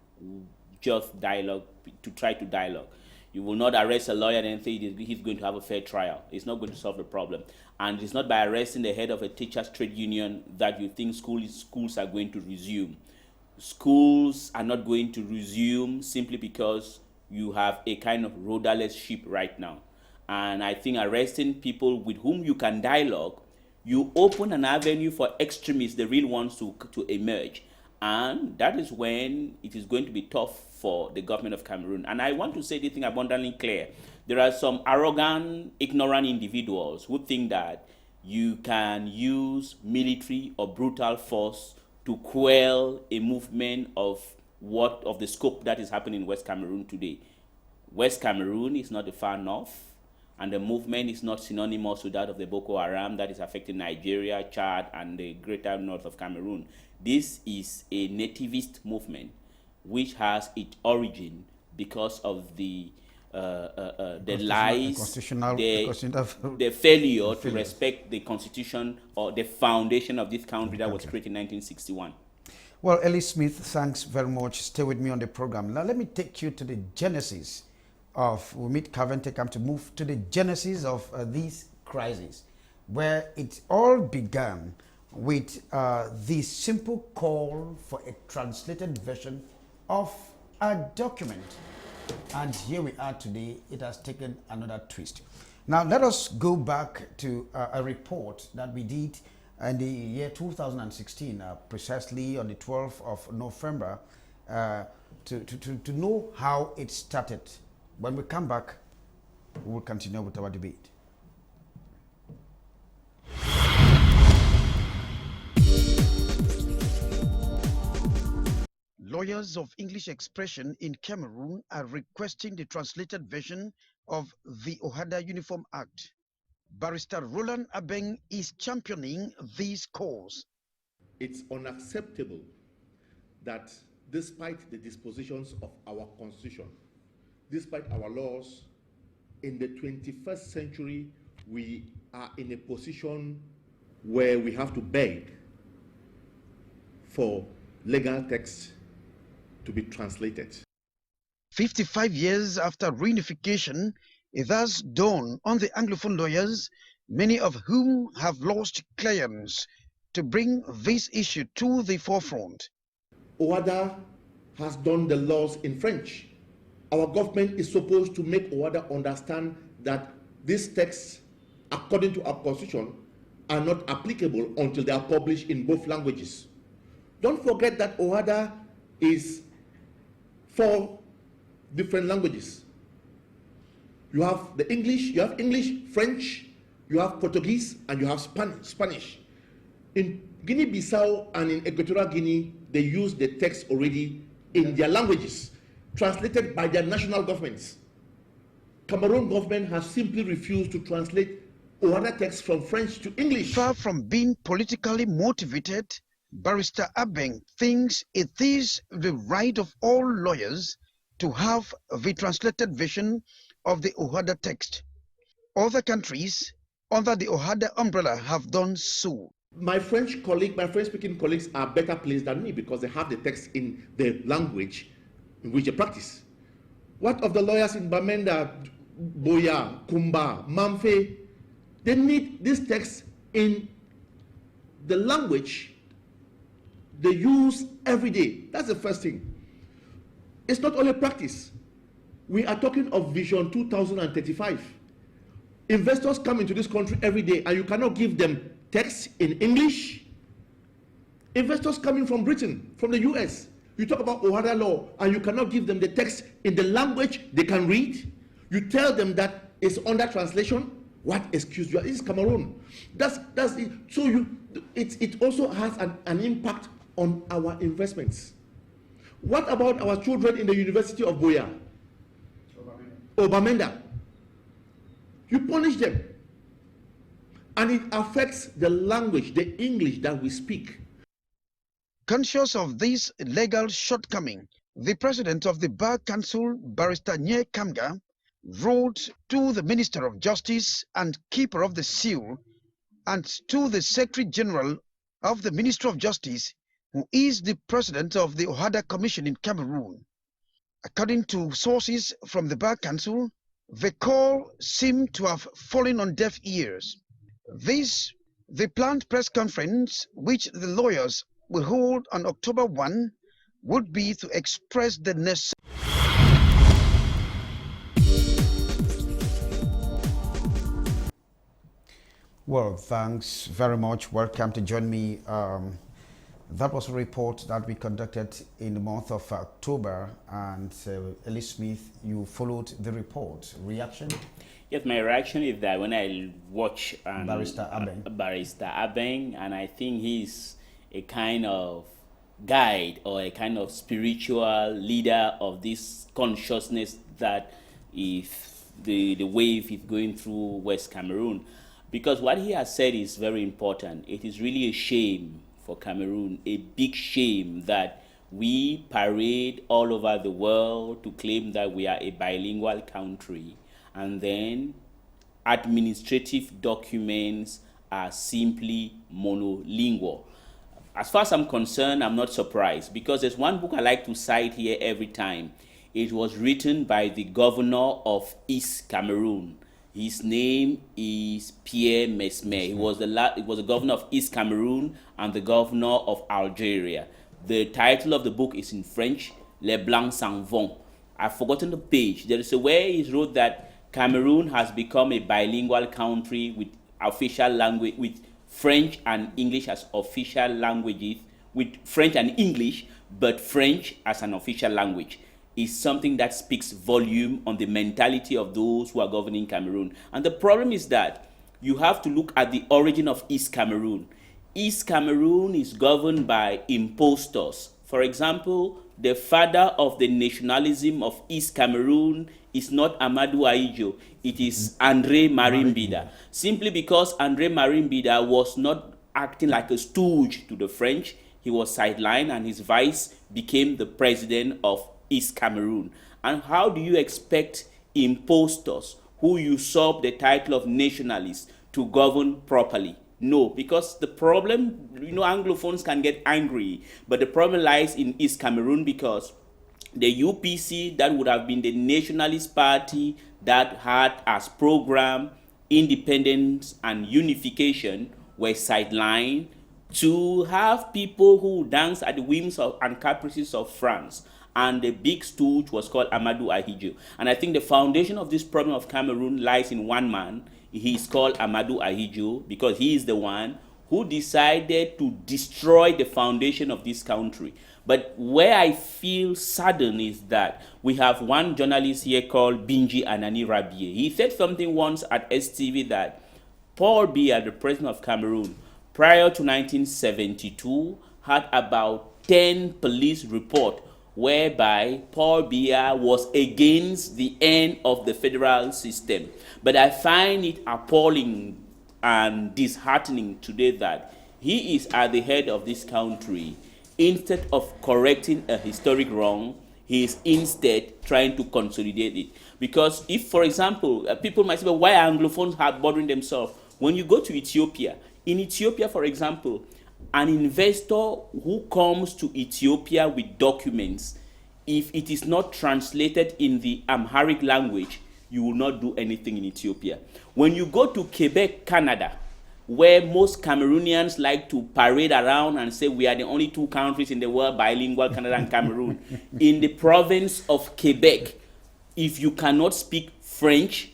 just dialogue, to try to dialogue. You will not arrest a lawyer and say he's going to have a fair trial. It's not going to solve the problem. And it's not by arresting the head of a teachers' trade union that you think schools are going to resume. Schools are not going to resume simply because you have a kind of rudderless ship right now. And I think arresting people with whom you can dialogue, you open an avenue for extremists, the real ones, to emerge. And that is when it is going to be tough for the government of Cameroon. And I want to say this thing abundantly clear. There are some arrogant, ignorant individuals who think that you can use military or brutal force to quell a movement of the scope that is happening in West Cameroon today. West Cameroon is not the far north, and the movement is not synonymous with that of the Boko Haram that is affecting Nigeria, Chad, and the greater north of Cameroon. This is a nativist movement which has its origin because of the lies, the failure to respect the constitution or the foundation of this country that was created in 1961. Well, Ellie Smith, thanks very much. Stay with me on the program. Now, let me take you to the genesis of, we meet Cavente come to move to the genesis of this crisis, where it all began with the simple call for a translated version of a document. And here we are today. It has taken another twist. Now, let us go back to a report that we did in the year 2016, precisely on the 12th of November, to know how it started. When we come back, we will continue with our debate. Lawyers of English expression in Cameroon are requesting the translated version of the Ohada Uniform Act. Barrister Roland Abeng is championing this cause. It's unacceptable that despite the dispositions of our constitution, despite our laws, in the 21st century, we are in a position where we have to beg for legal texts to be translated. 55 years after reunification, it has dawned on the Anglophone lawyers, many of whom have lost clients, to bring this issue to the forefront. OHADA has done the laws in French. Our government is supposed to make OHADA understand that these texts, according to our constitution, are not applicable until they are published in both languages. Don't forget that OHADA is 4 different languages. You have the English, you have English, French, you have Portuguese, and you have Spanish. In Guinea-Bissau and in Equatorial Guinea, they use the text already in their languages, translated by their national governments. Cameroon government has simply refused to translate OHADA text from French to English. Far from being politically motivated, Barrister Abeng thinks it is the right of all lawyers to have the translated version of the OHADA text. Other countries under the OHADA umbrella have done so. My French-speaking colleagues are better placed than me because they have the text in the language in which they practice. What of the lawyers in Bamenda, Boya, Kumba, Mamfe? They need this text in the language they use every day. That's the first thing. It's not only practice. We are talking of Vision 2035. Investors come into this country every day and you cannot give them text in English. Investors coming from Britain, from the US, you talk about OHADA law and you cannot give them the text in the language they can read. You tell them that it's under translation. What excuse you are? This is Cameroon. That's it. So it also has an impact on our investments. What about our children in the University of Boya? Obamenda. You punish them. And it affects the language, the English that we speak. Conscious of this legal shortcoming, the president of the Bar Council, Barrister Nye Kamga, wrote to the Minister of Justice and Keeper of the Seal and to the Secretary General of the Ministry of Justice, who is the president of the OHADA Commission in Cameroon. According to sources from the Bar Council, the call seemed to have fallen on deaf ears. The planned press conference, which the lawyers will hold on October 1, would be to express the necessity. Well, thanks very much. Welcome to join me. That was a report that we conducted in the month of October, and Ellie Smith, you followed the report. Reaction? Yes, my reaction is that when I watch Barrister Abeng, and I think he's a kind of guide or a kind of spiritual leader of this consciousness that if the wave is going through West Cameroon. Because what he has said is very important. It is really a shame for Cameroon, a big shame that we parade all over the world to claim that we are a bilingual country, and then administrative documents are simply monolingual. As far as I'm concerned, I'm not surprised, because there's one book I like to cite here every time. It was written by the governor of East Cameroon. His name is Pierre Mesmer. He was the governor of East Cameroon and the governor of Algeria. The title of the book is in French, Les Blancs s'en vont. I've forgotten the page. There is a way he wrote that Cameroon has become a bilingual country with official language, with French and English as official languages, with French and English, but French as an official language, is something that speaks volume on the mentality of those who are governing Cameroon. And the problem is that you have to look at the origin of East Cameroon. East Cameroon is governed by impostors. For example, the father of the nationalism of East Cameroon is not Amadou Ahidjo, it is André Marimbida. Simply because André Marimbida was not acting like a stooge to the French, he was sidelined and his vice became the president of East Cameroon. And how do you expect impostors who usurp the title of nationalists to govern properly? No, because the problem, Anglophones can get angry, but the problem lies in East Cameroon because the UPC, that would have been the nationalist party that had as program independence and unification, were sidelined to have people who dance at the whims and caprices of France. And the big stooge was called Amadou Ahidjo. And I think the foundation of this problem of Cameroon lies in one man. He's called Amadou Ahidjo because he is the one who decided to destroy the foundation of this country. But where I feel saddened is that we have one journalist here called Binji Anani Rabie. He said something once at STV that Paul Biya, the president of Cameroon, prior to 1972, had about 10 police reports whereby Paul Biya was against the end of the federal system. But I find it appalling and disheartening today that he is at the head of this country. Instead of correcting a historic wrong, he is instead trying to consolidate it. Because if, for example, people might say, well, why are Anglophones bothering themselves? When you go to Ethiopia, in Ethiopia, for example, an investor who comes to Ethiopia with documents, if it is not translated in the Amharic language, you will not do anything in Ethiopia. When you go to Quebec, Canada, where most Cameroonians like to parade around and say we are the only two countries in the world bilingual, Canada and Cameroon, in the province of Quebec, if you cannot speak French,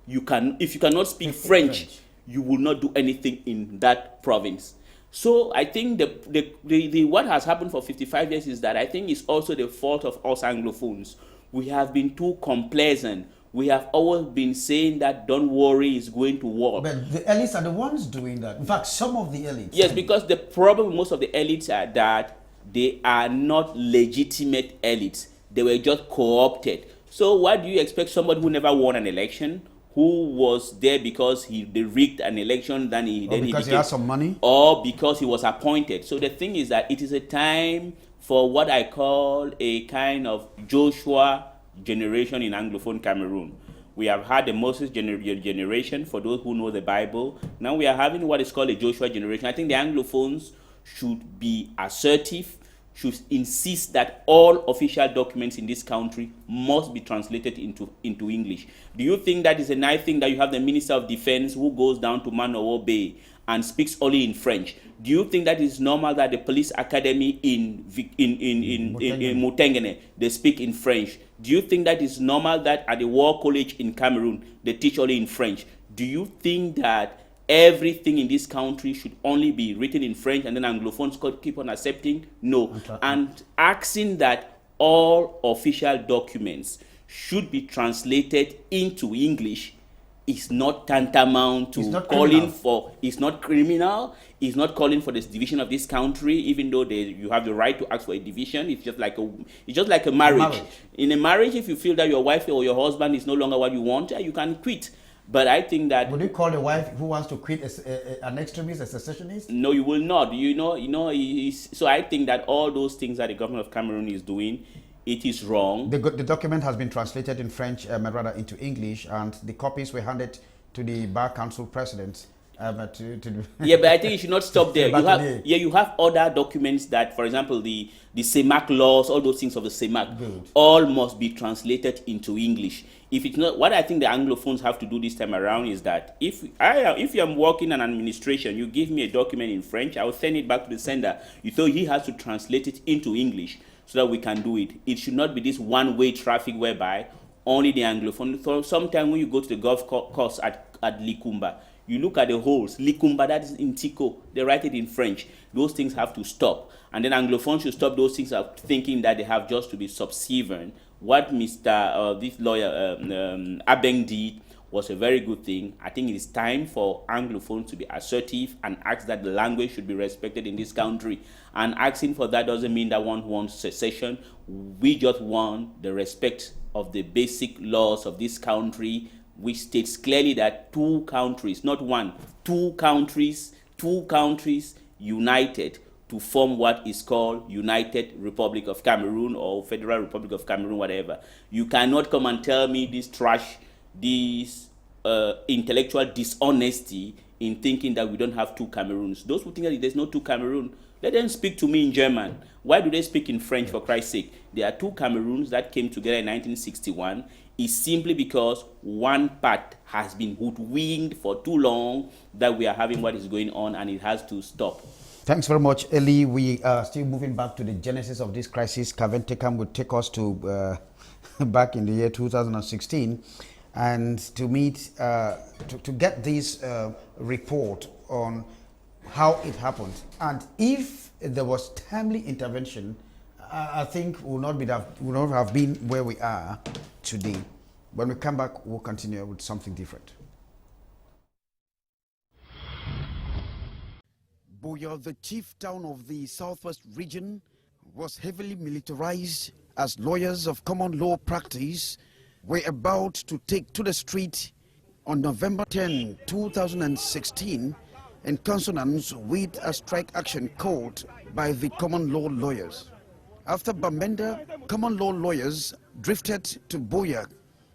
if you cannot speak French, you will not do anything in that province. So I think what has happened for 55 years is that I think it's also the fault of us Anglophones. We have been too complacent. We have always been saying that don't worry, it's going to work. But the elites are the ones doing that. In fact, some of the elites. Yes, because the problem with most of the elites are that they are not legitimate elites. They were just co-opted. So what do you expect somebody who never won an election, who was there because they rigged an election, because he has some money? Or because he was appointed. So the thing is that it is a time for what I call a kind of Joshua generation in Anglophone Cameroon. We have had the Moses generation for those who know the Bible. Now we are having what is called a Joshua generation. I think the Anglophones should be assertive, should insist that all official documents in this country must be translated into English. Do you think that is a nice thing that you have the Minister of Defense who goes down to Manowo Bay and speaks only in French? Do you think that is normal that the police academy in Mutengene, they speak in French? Do you think that is normal that at the War College in Cameroon, they teach only in French? Do you think that everything in this country should only be written in French and then Anglophones keep on accepting? No. And asking that all official documents should be translated into English is not tantamount to calling for, it's not criminal, it's not calling for this division of this country, even though you have the right to ask for a division. It's just like a marriage. In a marriage, if you feel that your wife or your husband is no longer what you want, you can quit. But I think that... Would you call the wife who wants to quit an extremist, a secessionist? No, you will not. So I think that all those things that the government of Cameroon is doing, it is wrong. The document has been translated in French, rather into English, and the copies were handed to the Bar Council president. Yeah, but I think you should not stop there. You have other documents that, for example, the CEMAC laws, all those things of the CEMAC, all must be translated into English. If it's not, what I think the Anglophones have to do this time around is that if I'm working in administration, you give me a document in French, I will send it back to the sender. So he has to translate it into English so that we can do it. It should not be this one-way traffic whereby only the Anglophone. So sometimes when you go to the golf course at Likumba, you look at the holes. Likumba, that is in Tico. They write it in French. Those things have to stop. And then Anglophones should stop those things of thinking that they have just to be subservient. What this lawyer Abeng did was a very good thing. I think it is time for Anglophones to be assertive and ask that the language should be respected in this country. And asking for that doesn't mean that one wants secession. We just want the respect of the basic laws of this country, which states clearly that two countries, not one, two countries united to form what is called United Republic of Cameroon or Federal Republic of Cameroon, whatever. You cannot come and tell me this trash, this intellectual dishonesty in thinking that we don't have two Cameroons. Those who think that there's no two Cameroon, let them speak to me in German. Why do they speak in French, for Christ's sake? There are two Cameroons that came together in 1961. It's simply because one part has been hoodwinked for too long that we are having what is going on, and it has to stop. Thanks very much, Eli. We are still moving back to the genesis of this crisis. Kavin Tekam would take us to back in the year 2016 and to meet, to get this report on how it happened. And if there was timely intervention, I think we would not have been where we are today. When we come back, we'll continue with something different. Buea, the chief town of the southwest region, was heavily militarized as lawyers of common law practice were about to take to the street on November 10, 2016, in consonance with a strike action called by the common law lawyers. After Bamenda, common law lawyers drifted to Buea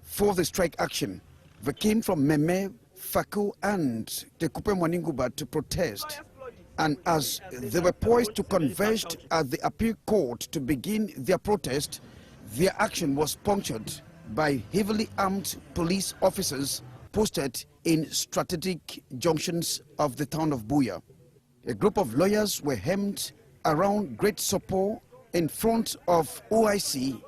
for the strike action. They came from Meme, Faku and Tekupe Mwaninguba to protest. And as they were poised to converge at the appeal court to begin their protest, their action was punctured by heavily armed police officers posted in strategic junctions of the town of Buea. A group of lawyers were hemmed around Great Sopo in front of OIC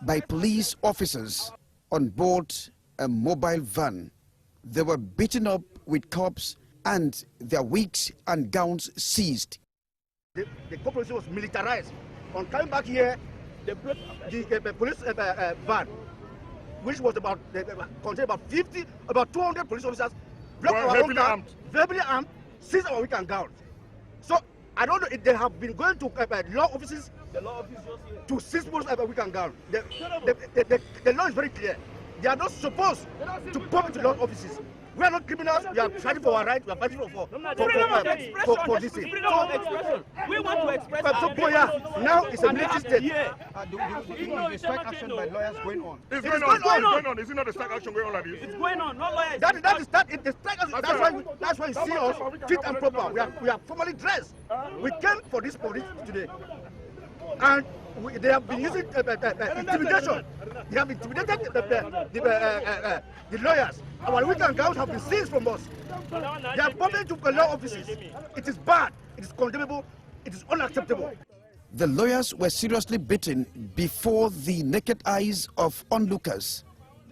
by police officers on board a mobile van. They were beaten up with cops and their wigs and gowns seized. The corporation was militarized. On coming back here, the police van, which was contained about 200 police officers, blocked our own car, verbally armed, seized our wig and gowns. So I don't know if they have been going to law offices to seize police wig and gowns. The law is very clear. They are not supposed to pop into law offices. We are not criminals. We are fighting for our rights. We are fighting for this thing. We want to express. So Buea now is a military state. The strike action by lawyers going on. It's going on. Is it not the strike action going on like this? It's going on. No lawyers. That's why you see us fit and proper. We are formally dressed. We came for this today, and they have been using intimidation. They have intimidated the lawyers. Our wig and gowns have been seized from us. They are bombing to law offices. It is bad. It is condemnable. It is unacceptable. The lawyers were seriously beaten before the naked eyes of onlookers.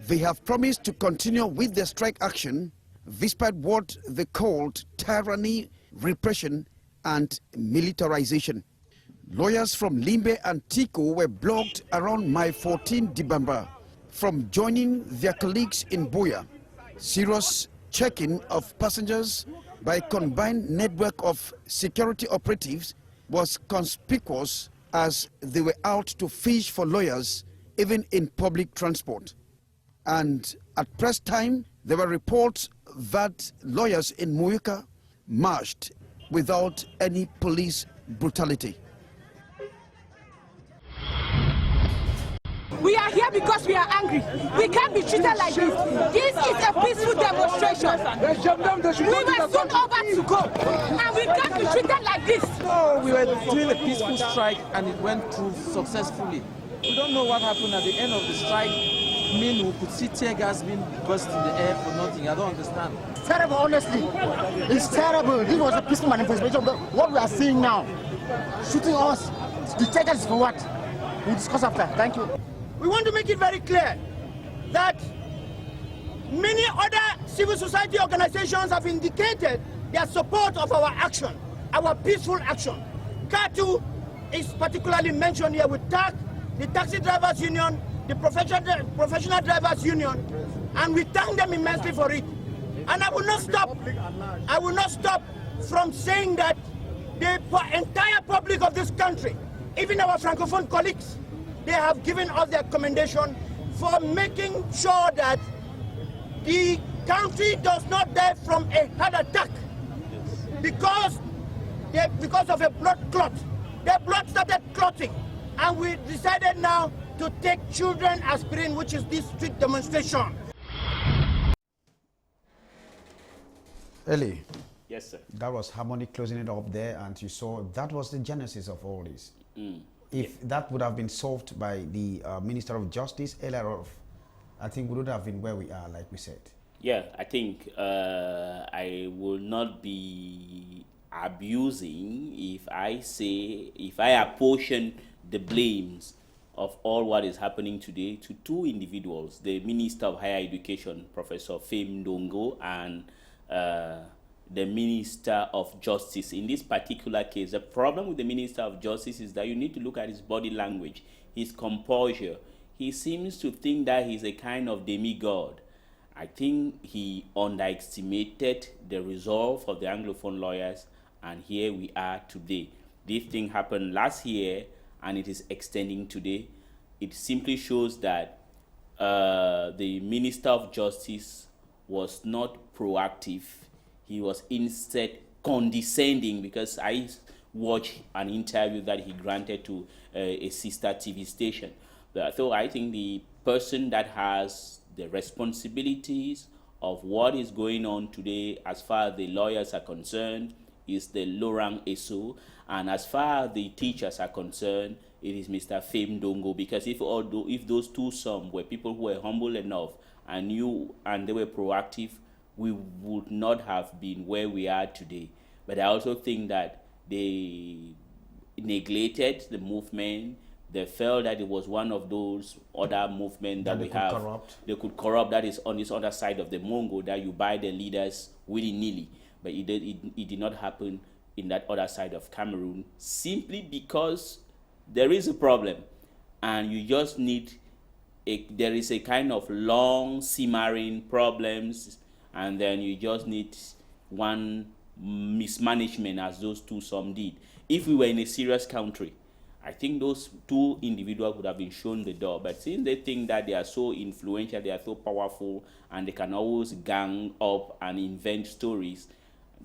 They have promised to continue with their strike action despite what they called tyranny, repression, and militarization. Lawyers from Limbe and Tico were blocked around Mile 14 Dibamba from joining their colleagues in Buea. Serious checking of passengers by a combined network of security operatives was conspicuous as they were out to fish for lawyers, even in public transport. And at press time, there were reports that lawyers in Muyuka marched without any police brutality. We are here because we are angry. We can't be treated like this. This is a peaceful demonstration. We were soon over to go, and we can't be treated like this. No, we were doing a peaceful strike, and it went through successfully. We don't know what happened at the end of the strike. I mean, we could see tear gas being burst in the air for nothing. I don't understand. It's terrible, honestly. It's terrible. This was a peaceful manifestation. But what we are seeing now, shooting us, the tear gas is for what? We'll discuss after. Thank you. We want to make it very clear that many other civil society organizations have indicated their support of our action, our peaceful action. CATU is particularly mentioned here with TAC, the Taxi Drivers Union, the Professional Drivers Union, and we thank them immensely for it. And I will not stop from saying that the entire public of this country, even our Francophone colleagues, they have given us their commendation for making sure that the country does not die from a heart attack because of a blood clot. The blood started clotting, and we decided now to take children aspirin, which is this street demonstration. Eli. Yes, sir. That was Harmony closing it up there, and you saw that was the genesis of all this. If that would have been solved by the Minister of Justice earlier on, I think we would have been where we are, like we said. Yeah, I think I will not be abusing if I apportion the blames of all what is happening today to two individuals, the Minister of Higher Education, Professor Fem Ndongo, and the Minister of Justice. In this particular case, the problem with the Minister of Justice is that you need to look at his body language, his composure. He seems to think that he's a kind of demigod. I think he underestimated the resolve of the Anglophone lawyers, and here we are today. This thing happened last year, and it is extending today. It simply shows that the Minister of Justice was not proactive. He was instead condescending, because I watched an interview that he granted to a sister TV station. So I think the person that has the responsibilities of what is going on today, as far as the lawyers are concerned, is the Laurent Esso, and as far as the teachers are concerned, it is Mr. Fem Ndongo. Because if those two some were people who were humble enough and knew and they were proactive, we would not have been where we are today. But I also think that they neglected the movement. They felt that it was one of those other movements that we have. They could corrupt. That is on this other side of the Mongo, that you buy the leaders willy-nilly. But it did not happen in that other side of Cameroon, simply because there is a problem, and you just need there is a kind of long simmering problems, and then you just need one mismanagement, as those two some did. If we were in a serious country, I think those two individuals would have been shown the door. But since they think that they are so influential, they are so powerful, and they can always gang up and invent stories,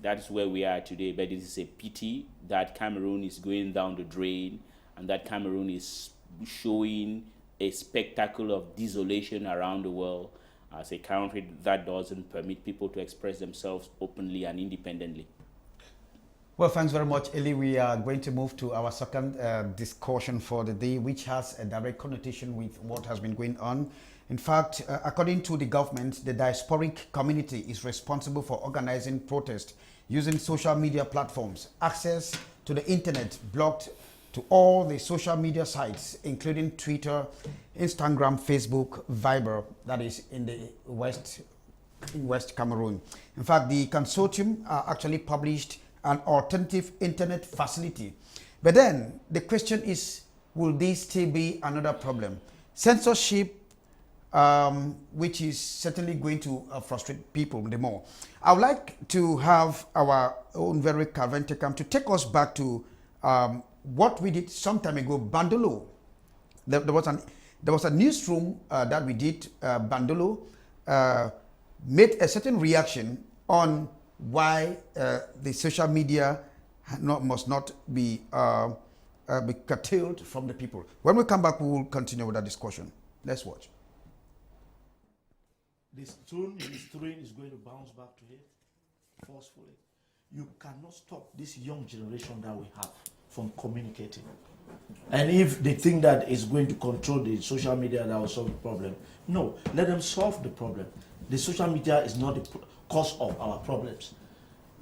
that's where we are today. But it is a pity that Cameroon is going down the drain, and that Cameroon is showing a spectacle of desolation around the world as a country that doesn't permit people to express themselves openly and independently. Well, thanks very much, Eli. We are going to move to our second discussion for the day, which has a direct connotation with what has been going on. In fact, according to the government, the diasporic community is responsible for organizing protests using social media platforms. Access to the internet blocked to all the social media sites, including Twitter, Instagram, Facebook, Viber, that is in the West Cameroon. In fact, the consortium actually published an alternative internet facility. But then the question is, will this still be another problem? Censorship, which is certainly going to frustrate people the more. I would like to have our own very Kaventekam to take us back to what we did some time ago, Bandolo. There was a newsroom that we did. Bandolo made a certain reaction on why the social media must not be curtailed from the people. When we come back, we will continue with that discussion. Let's watch. This tune is going to bounce back to it forcefully. You cannot stop this young generation that we have from communicating. And if they think that is going to control the social media, that will solve the problem. No, let them solve the problem. The social media is not the cause of our problems.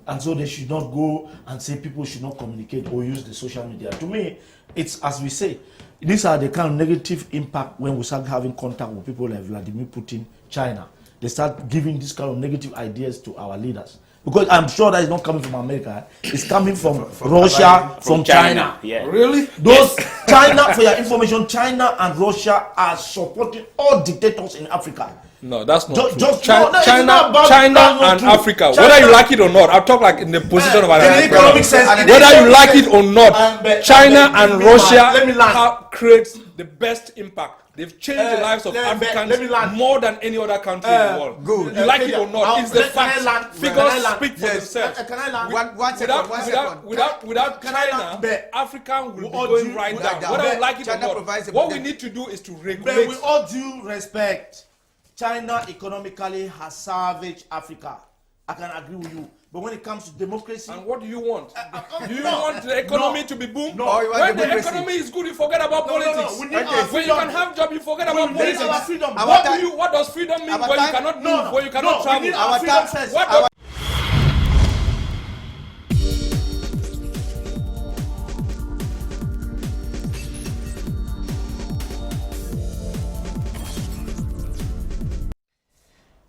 And so they should not go and say people should not communicate or use the social media. To me, it's as we say, these are the kind of negative impact when we start having contact with people like Vladimir Putin, China. They start giving this kind of negative ideas to our leaders. Because I'm sure that is not coming from America. It's coming from Russia, from China. Yeah. Really? Those China, for your information, China and Russia are supporting all dictators in Africa. No, that's not true. Just, China, no, China, about, China and true. Africa, China, whether you like it or not, I'll talk like in the position of an in economic sense, whether you like it or not, China and Russia land. create the best impact. They've changed the lives of Africans more than any other country in the world. Good. You like it or not, it's the fact. Figures speak for Yes. themselves. Can I land? One second. Without Can I China, land? Africa will be We all going do- right we- down. down. Whether you like it China or provides not, a what we protect- need to do is to But regulate. with all due respect, China economically has savaged Africa. I can agree with you. But when it comes to democracy, And what do you want? Do you no, want the economy no, to be boom? no. Or you want When the democracy? economy is good, you forget about No, no, no. politics. We need Okay. our When you freedom. can have job, you forget We about need politics. our freedom. Our What time- what does freedom mean? our Where you time- cannot No, move, where you cannot no, travel. we need our Our freedom time- first. What our- does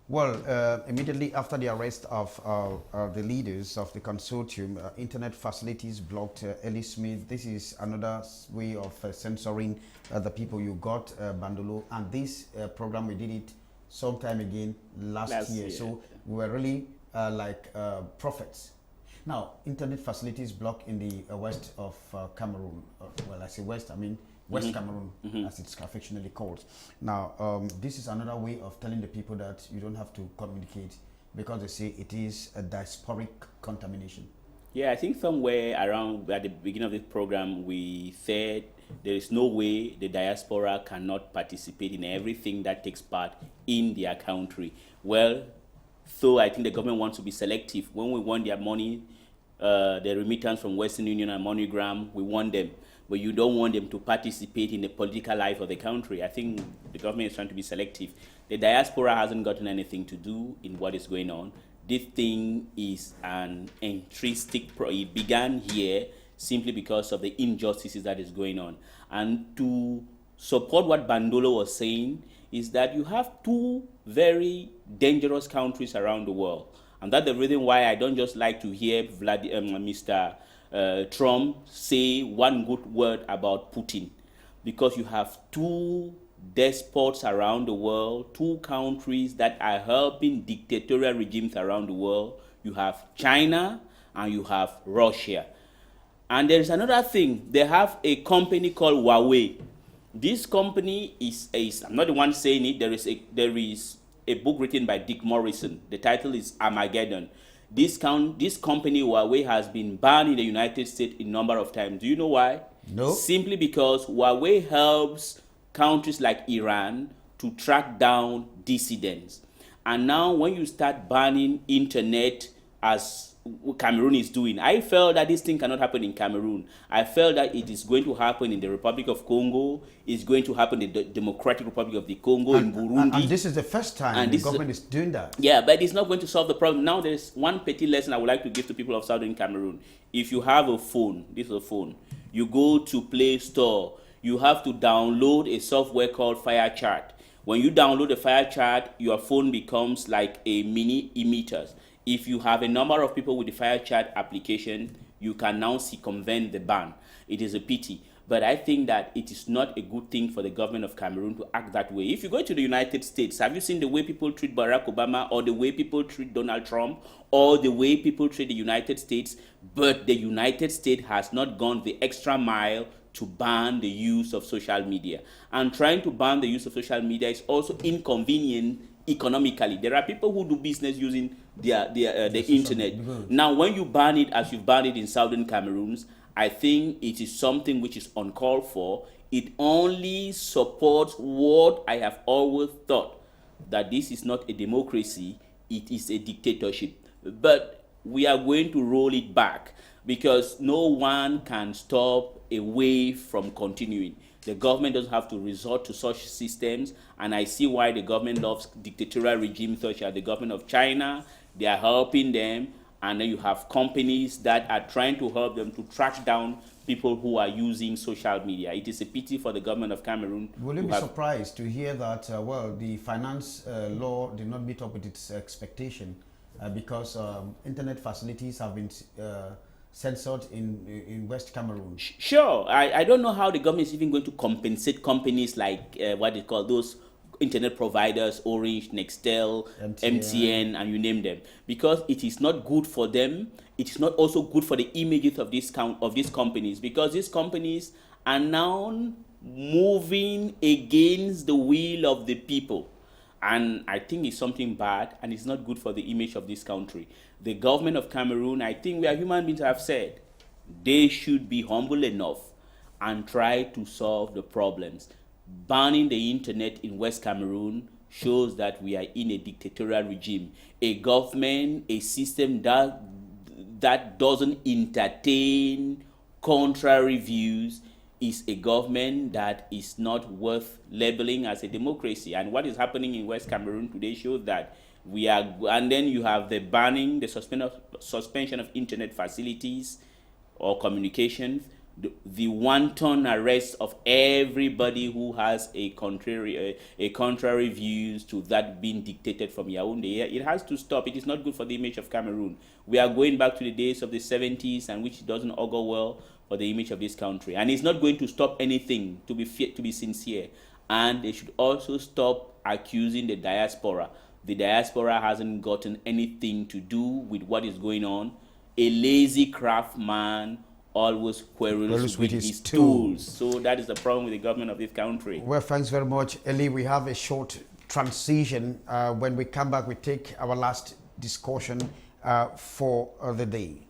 Well, immediately after the arrest of the leaders of the consortium, internet facilities blocked. Ellie Smith, this is another way of censoring the people you got, Bandolo. And this program, we did it sometime again last year. So we were really like prophets. Now, internet facilities blocked in the west of Cameroon. Well, I say west, I mean West Cameroon, as it's affectionately called. Now, this is another way of telling the people that you don't have to communicate because they say it is a diasporic contamination. Yeah, I think somewhere around at the beginning of this program, we said there is no way the diaspora cannot participate in everything that takes part in their country. Well, so I think the government wants to be selective. When we want their money, the remittance from Western Union and MoneyGram, we want them. But you don't want them to participate in the political life of the country. I think the government is trying to be selective. The diaspora hasn't gotten anything to do in what is going on. This thing is an intrinsic, it began here simply because of the injustices that is going on. And to support what Bandolo was saying is that you have two very dangerous countries around the world. And that's the reason why I don't just like to hear Mr. Trump say one good word about Putin, because you have two despots around the world, two countries that are helping dictatorial regimes around the world. You have China and you have Russia. And there is another thing. They have a company called Huawei. This company is I'm not the one saying it. There is a book written by Dick Morrison. The title is Armageddon. This company, Huawei, has been banned in the United States a number of times. Do you know why? No. Simply because Huawei helps countries like Iran to track down dissidents. And now when you start banning internet, as Cameroon is doing, I felt that this thing cannot happen in Cameroon. I felt that it is going to happen in the Republic of Congo. It's going to happen in the Democratic Republic of the Congo, in Burundi. And this is the first time the government is doing that. Yeah, but it's not going to solve the problem. Now there's one petty lesson I would like to give to people of Southern Cameroon. If you have a phone, this is a phone, you go to Play Store, you have to download a software called FireChat. When you download the FireChat, your phone becomes like a mini emitter. If you have a number of people with the FireChat application, you can now circumvent the ban. It is a pity. But I think that it is not a good thing for the government of Cameroon to act that way. If you go to the United States, have you seen the way people treat Barack Obama, or the way people treat Donald Trump, or the way people treat the United States? But the United States has not gone the extra mile to ban the use of social media. And trying to ban the use of social media is also inconvenient economically. There are people who do business using the internet. Now, when you ban it, as you've banned it in Southern Cameroon, I think it is something which is uncalled for. It only supports what I have always thought, that this is not a democracy, it is a dictatorship. But we are going to roll it back, because no one can stop a wave from continuing. The government doesn't have to resort to such systems, and I see why the government loves dictatorial regimes such as the government of China. They are helping them, and then you have companies that are trying to help them to track down people who are using social media. It is a pity for the government of Cameroon. Will you be surprised to hear that, well, the finance law did not meet up with its expectation because internet facilities have been censored in West Cameroon? Sure. I don't know how the government is even going to compensate companies like what they call those internet providers, Orange, Nextel, MTN, and you name them, because it is not good for them. It is not also good for the images of these companies, because these companies are now moving against the will of the people. And I think it's something bad, and it's not good for the image of this country. The government of Cameroon, I think we are human beings, have said they should be humble enough and try to solve the problems. Banning the internet in West Cameroon shows that we are in a dictatorial regime. A government, a system that doesn't entertain contrary views is a government that is not worth labeling as a democracy. And what is happening in West Cameroon today shows that we are, and then you have the banning, the suspension of internet facilities or communications, the wanton arrest of everybody who has a contrary views to that being dictated from Yaoundé. It has to stop. It is not good for the image of Cameroon. We are going back to the days of the 70s, and which doesn't augur well for the image of this country. And it's not going to stop anything, to be sincere. And they should also stop accusing the diaspora. The diaspora hasn't gotten anything to do with what is going on. A lazy craftsman always quarrels with his tools. So that is the problem with the government of this country. Well, thanks very much, Eli. We have a short transition. When we come back, we take our last discussion for the day.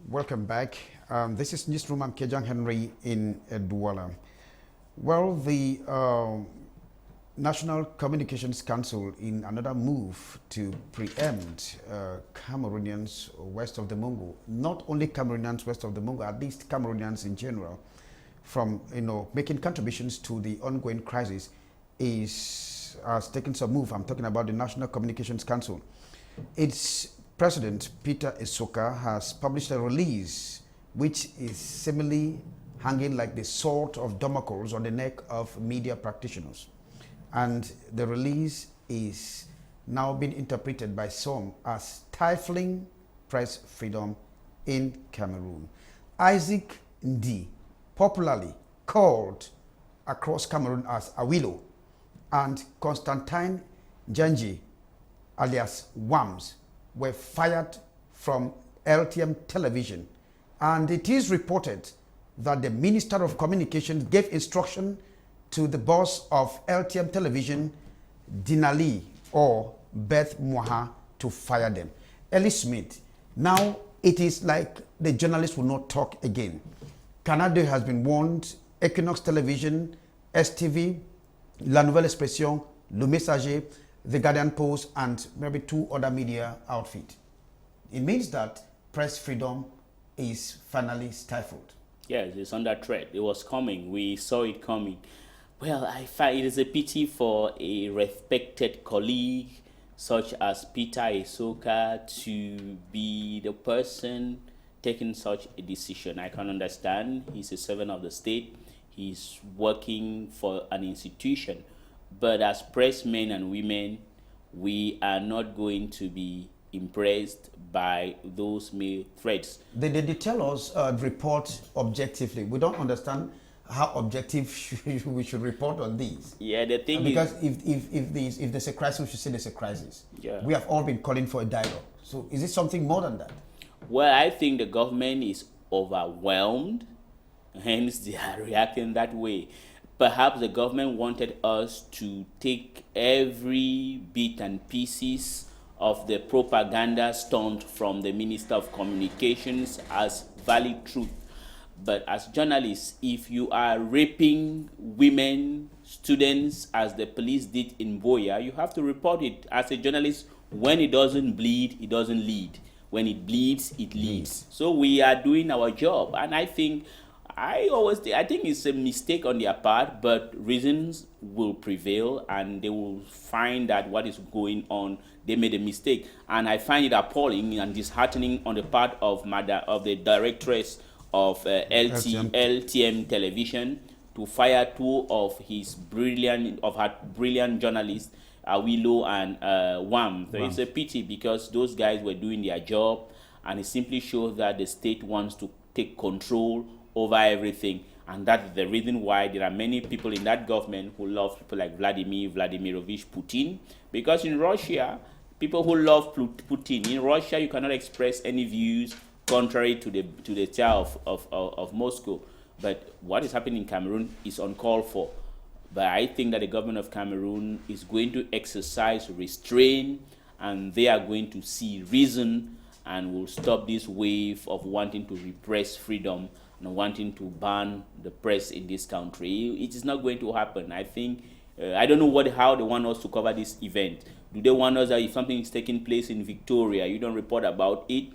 Welcome back. This is Newsroom. I'm Kejang Henry in Douala. Well, the National Communications Council, in another move to preempt Cameroonians west of the Mungo, not only Cameroonians west of the Mungo, at least Cameroonians in general, from making contributions to the ongoing crisis, has taken some move. I'm talking about the National Communications Council. Its President Peter Esoka has published a release which is similarly hanging like the sword of Damocles on the neck of media practitioners. And the release is now being interpreted by some as stifling press freedom in Cameroon. Isaac Ndi, popularly called across Cameroon as Awilo, and Constantine Janji, alias Wams, were fired from LTM television. And it is reported that the Minister of Communications gave instruction to the boss of LTM television, Dinali or Beth Moha, to fire them. Ellie Smith, now it is like the journalists will not talk again. Canal has been warned, Equinox Television, STV, La Nouvelle Expression, Le Messager, The Guardian Post, and maybe 2 other media outfits. It means that press freedom is finally stifled. Yes, it's under threat. It was coming. We saw it coming. Well, I find it is a pity for a respected colleague such as Peter Esoka to be the person taking such a decision. I can understand. He's a servant of the state. He's working for an institution. But as press men and women, we are not going to be impressed by those mere threats. They tell us report objectively. We don't understand how objective we should report on these. Yeah, the thing because is, if there's a crisis, we should say there's a crisis. Yeah. We have all been calling for a dialogue. So is it something more than that? Well, I think the government is overwhelmed, hence they are reacting that way. Perhaps the government wanted us to take every bit and pieces of the propaganda stunt from the Minister of Communications as valid truth. But as journalists, if you are raping women, students, as the police did in Boya, you have to report it. As a journalist, when it doesn't bleed, it doesn't lead. when it bleeds, it leads. So we are doing our job, and I think it's a mistake on their part, but reasons will prevail, and they will find that what is going on, they made a mistake. And I find it appalling and disheartening on the part of the directress of LTM television to fire two of her brilliant journalists, Awilo and Wam. So it's a pity, because those guys were doing their job, and it simply shows that the state wants to take control over everything. And that's the reason why there are many people in that government who love people like Vladimirovich Putin. Because in Russia, people who love Putin, in Russia you cannot express any views contrary to the Tsar of Moscow. But what is happening in Cameroon is uncalled for. But I think that the government of Cameroon is going to exercise restraint, and they are going to see reason and will stop this wave of wanting to repress freedom and wanting to ban the press in this country. It is not going to happen. I think, I don't know how they want us to cover this event. Do they want us that if something is taking place in Victoria, you don't report about it?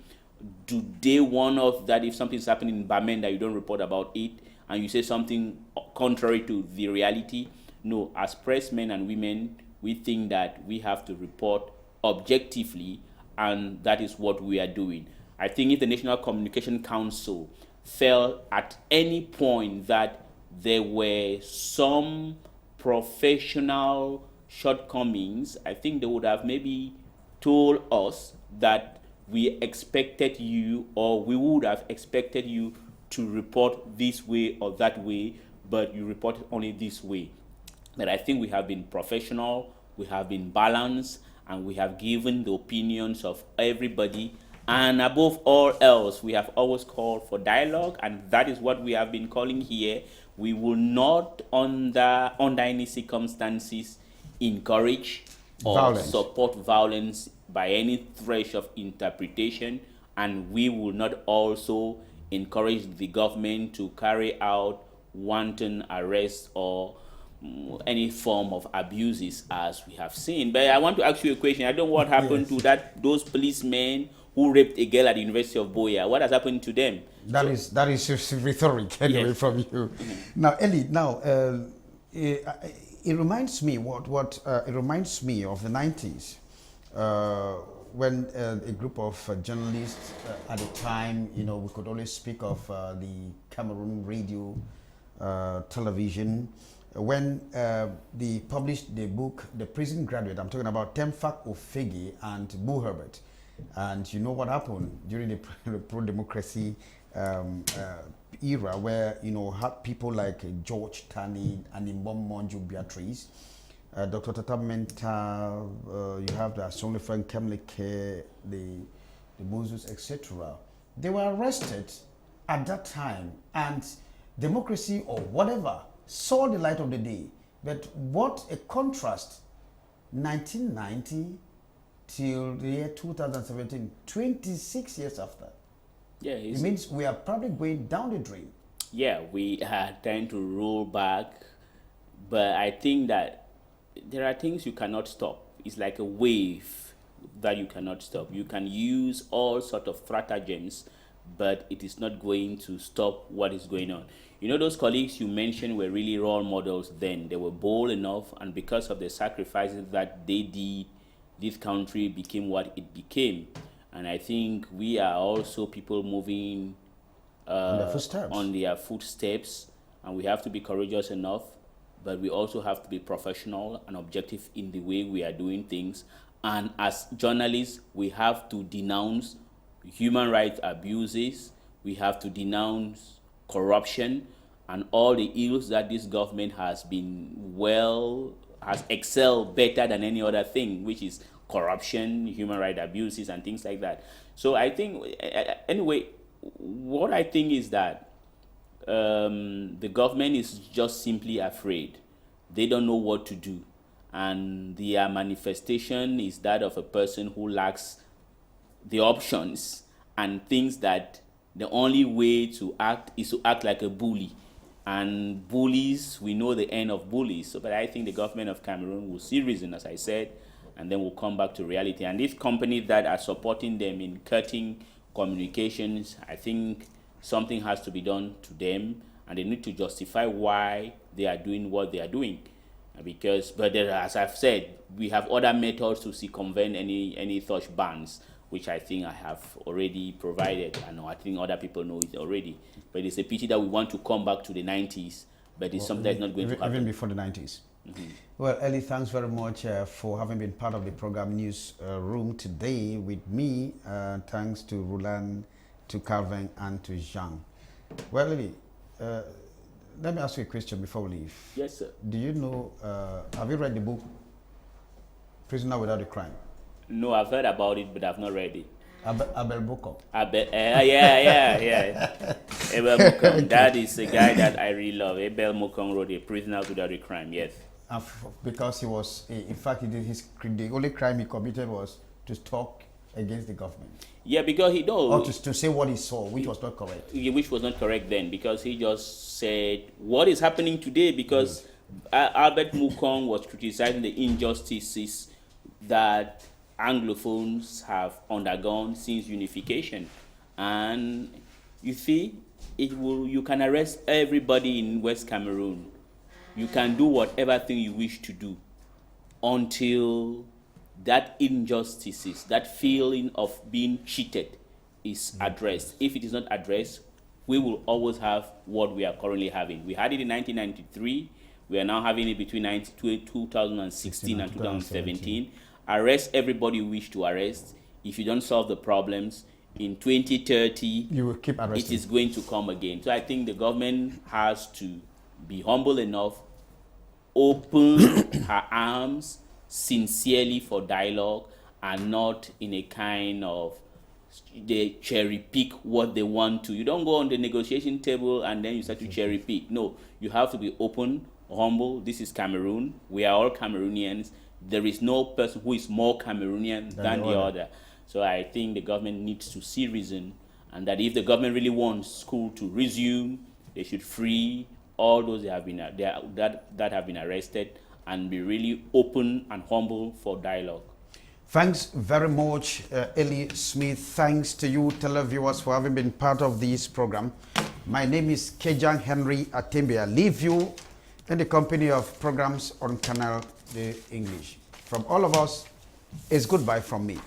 Do they want us that if something is happening in Bamenda, you don't report about it, and you say something contrary to the reality? No, as pressmen and women, we think that we have to report objectively, and that is what we are doing. I think if the National Communication Council felt at any point that there were some professional shortcomings, I think they would have maybe told us that we expected you, or we would have expected you to report this way or that way, but you reported only this way. But I think we have been professional, we have been balanced, and we have given the opinions of everybody. And above all else, we have always called for dialogue, and that is what we have been calling here. We will not, under any circumstances, encourage or support violence by any thresh of interpretation, and we will not also encourage the government to carry out wanton arrests or any form of abuses as we have seen. But I want to ask you a question. I don't know what happened to those policemen who raped a girl at the University of Boya. What has happened to them? That is just rhetoric anyway from you. Now, Ellie, it reminds me it reminds me of the 90s when a group of journalists at the time, we could always speak of the Cameroon radio, television, when they published the book, The Prison Graduate. I'm talking about Temfak Ofegi and Boo Herbert. And you know what happened during the pro-democracy era, where had people like George Tani and Imbom Monju Beatrice, Dr. Tata Menta, you have the Asonli Frank Kemleke, the Moses, etc. They were arrested at that time, and democracy or whatever saw the light of the day. But what a contrast, 1990 till the year 2017, 26 years after. Yeah, it means we are probably going down the drain. Yeah, we are trying to roll back, but I think that there are things you cannot stop. It's like a wave that you cannot stop. You can use all sorts of stratagems, but it is not going to stop what is going on. Those colleagues you mentioned were really role models then. They were bold enough, and because of the sacrifices that they did, this country became what it became. And I think we are also people moving on their footsteps, and we have to be courageous enough, but we also have to be professional and objective in the way we are doing things. And as journalists, we have to denounce human rights abuses, we have to denounce corruption and all the ills that this government has excelled better than any other thing, which is corruption, human rights abuses, and things like that. So I think, anyway, what I think is that the government is just simply afraid. They don't know what to do. And their manifestation is that of a person who lacks the options and thinks that the only way to act is to act like a bully. And bullies, we know the end of bullies. So, but I think the government of Cameroon will see reason, as I said, and then we'll come back to reality. And these companies that are supporting them in cutting communications, I think something has to be done to them, and they need to justify why they are doing what they are doing. But there, as I've said, we have other methods to circumvent any such bans, which I think I have already provided. I know, I think other people know it already. But it's a pity that we want to come back to the 90s, but it's something that's not going to happen. Even before the 90s. Well, Ellie, thanks very much for having been part of the program Newsroom today with me. Thanks to Roland, to Calvin, and to Jean. Well, Ellie, let me ask you a question before we leave. Yes, sir. Do you know, have you read the book Prisoner Without a Crime? No, I've heard about it, but I've not read it. Abel Boko. Yeah. Abel Mukong. That is a guy that I really love. Abel Mukong wrote A Prisoner Without a Crime, yes. Because he was, in fact, the only crime he committed was to talk against the government. Yeah, because he knows. Or to say what he saw, which was not correct. Which was not correct then, because he just said what is happening today, because Albert Mukong was criticizing the injustices that Anglophones have undergone since unification. And you see, you can arrest everybody in West Cameroon. You can do whatever thing you wish to do until that injustices, that feeling of being cheated is addressed. If it is not addressed, we will always have what we are currently having. We had it in 1993. We are now having it between 2016 and 2017. Arrest everybody you wish to arrest. If you don't solve the problems, in 2030, you will keep arresting. It is going to come again. So I think the government has to be humble enough, open her arms sincerely for dialogue, and not in a kind of they cherry pick what they want to. You don't go on the negotiation table and then you start to cherry pick. No, you have to be open, humble. This is Cameroon. We are all Cameroonians. There is no person who is more Cameroonian than the other. So I think the government needs to see reason, and that if the government really wants school to resume, they should free all those that have been arrested and be really open and humble for dialogue. Thanks very much, Ellie Smith. Thanks to you, televiewers, for having been part of this program. My name is Kejang Henry Atembe. I leave you in the company of programs on Canal the English. From all of us, it's goodbye from me.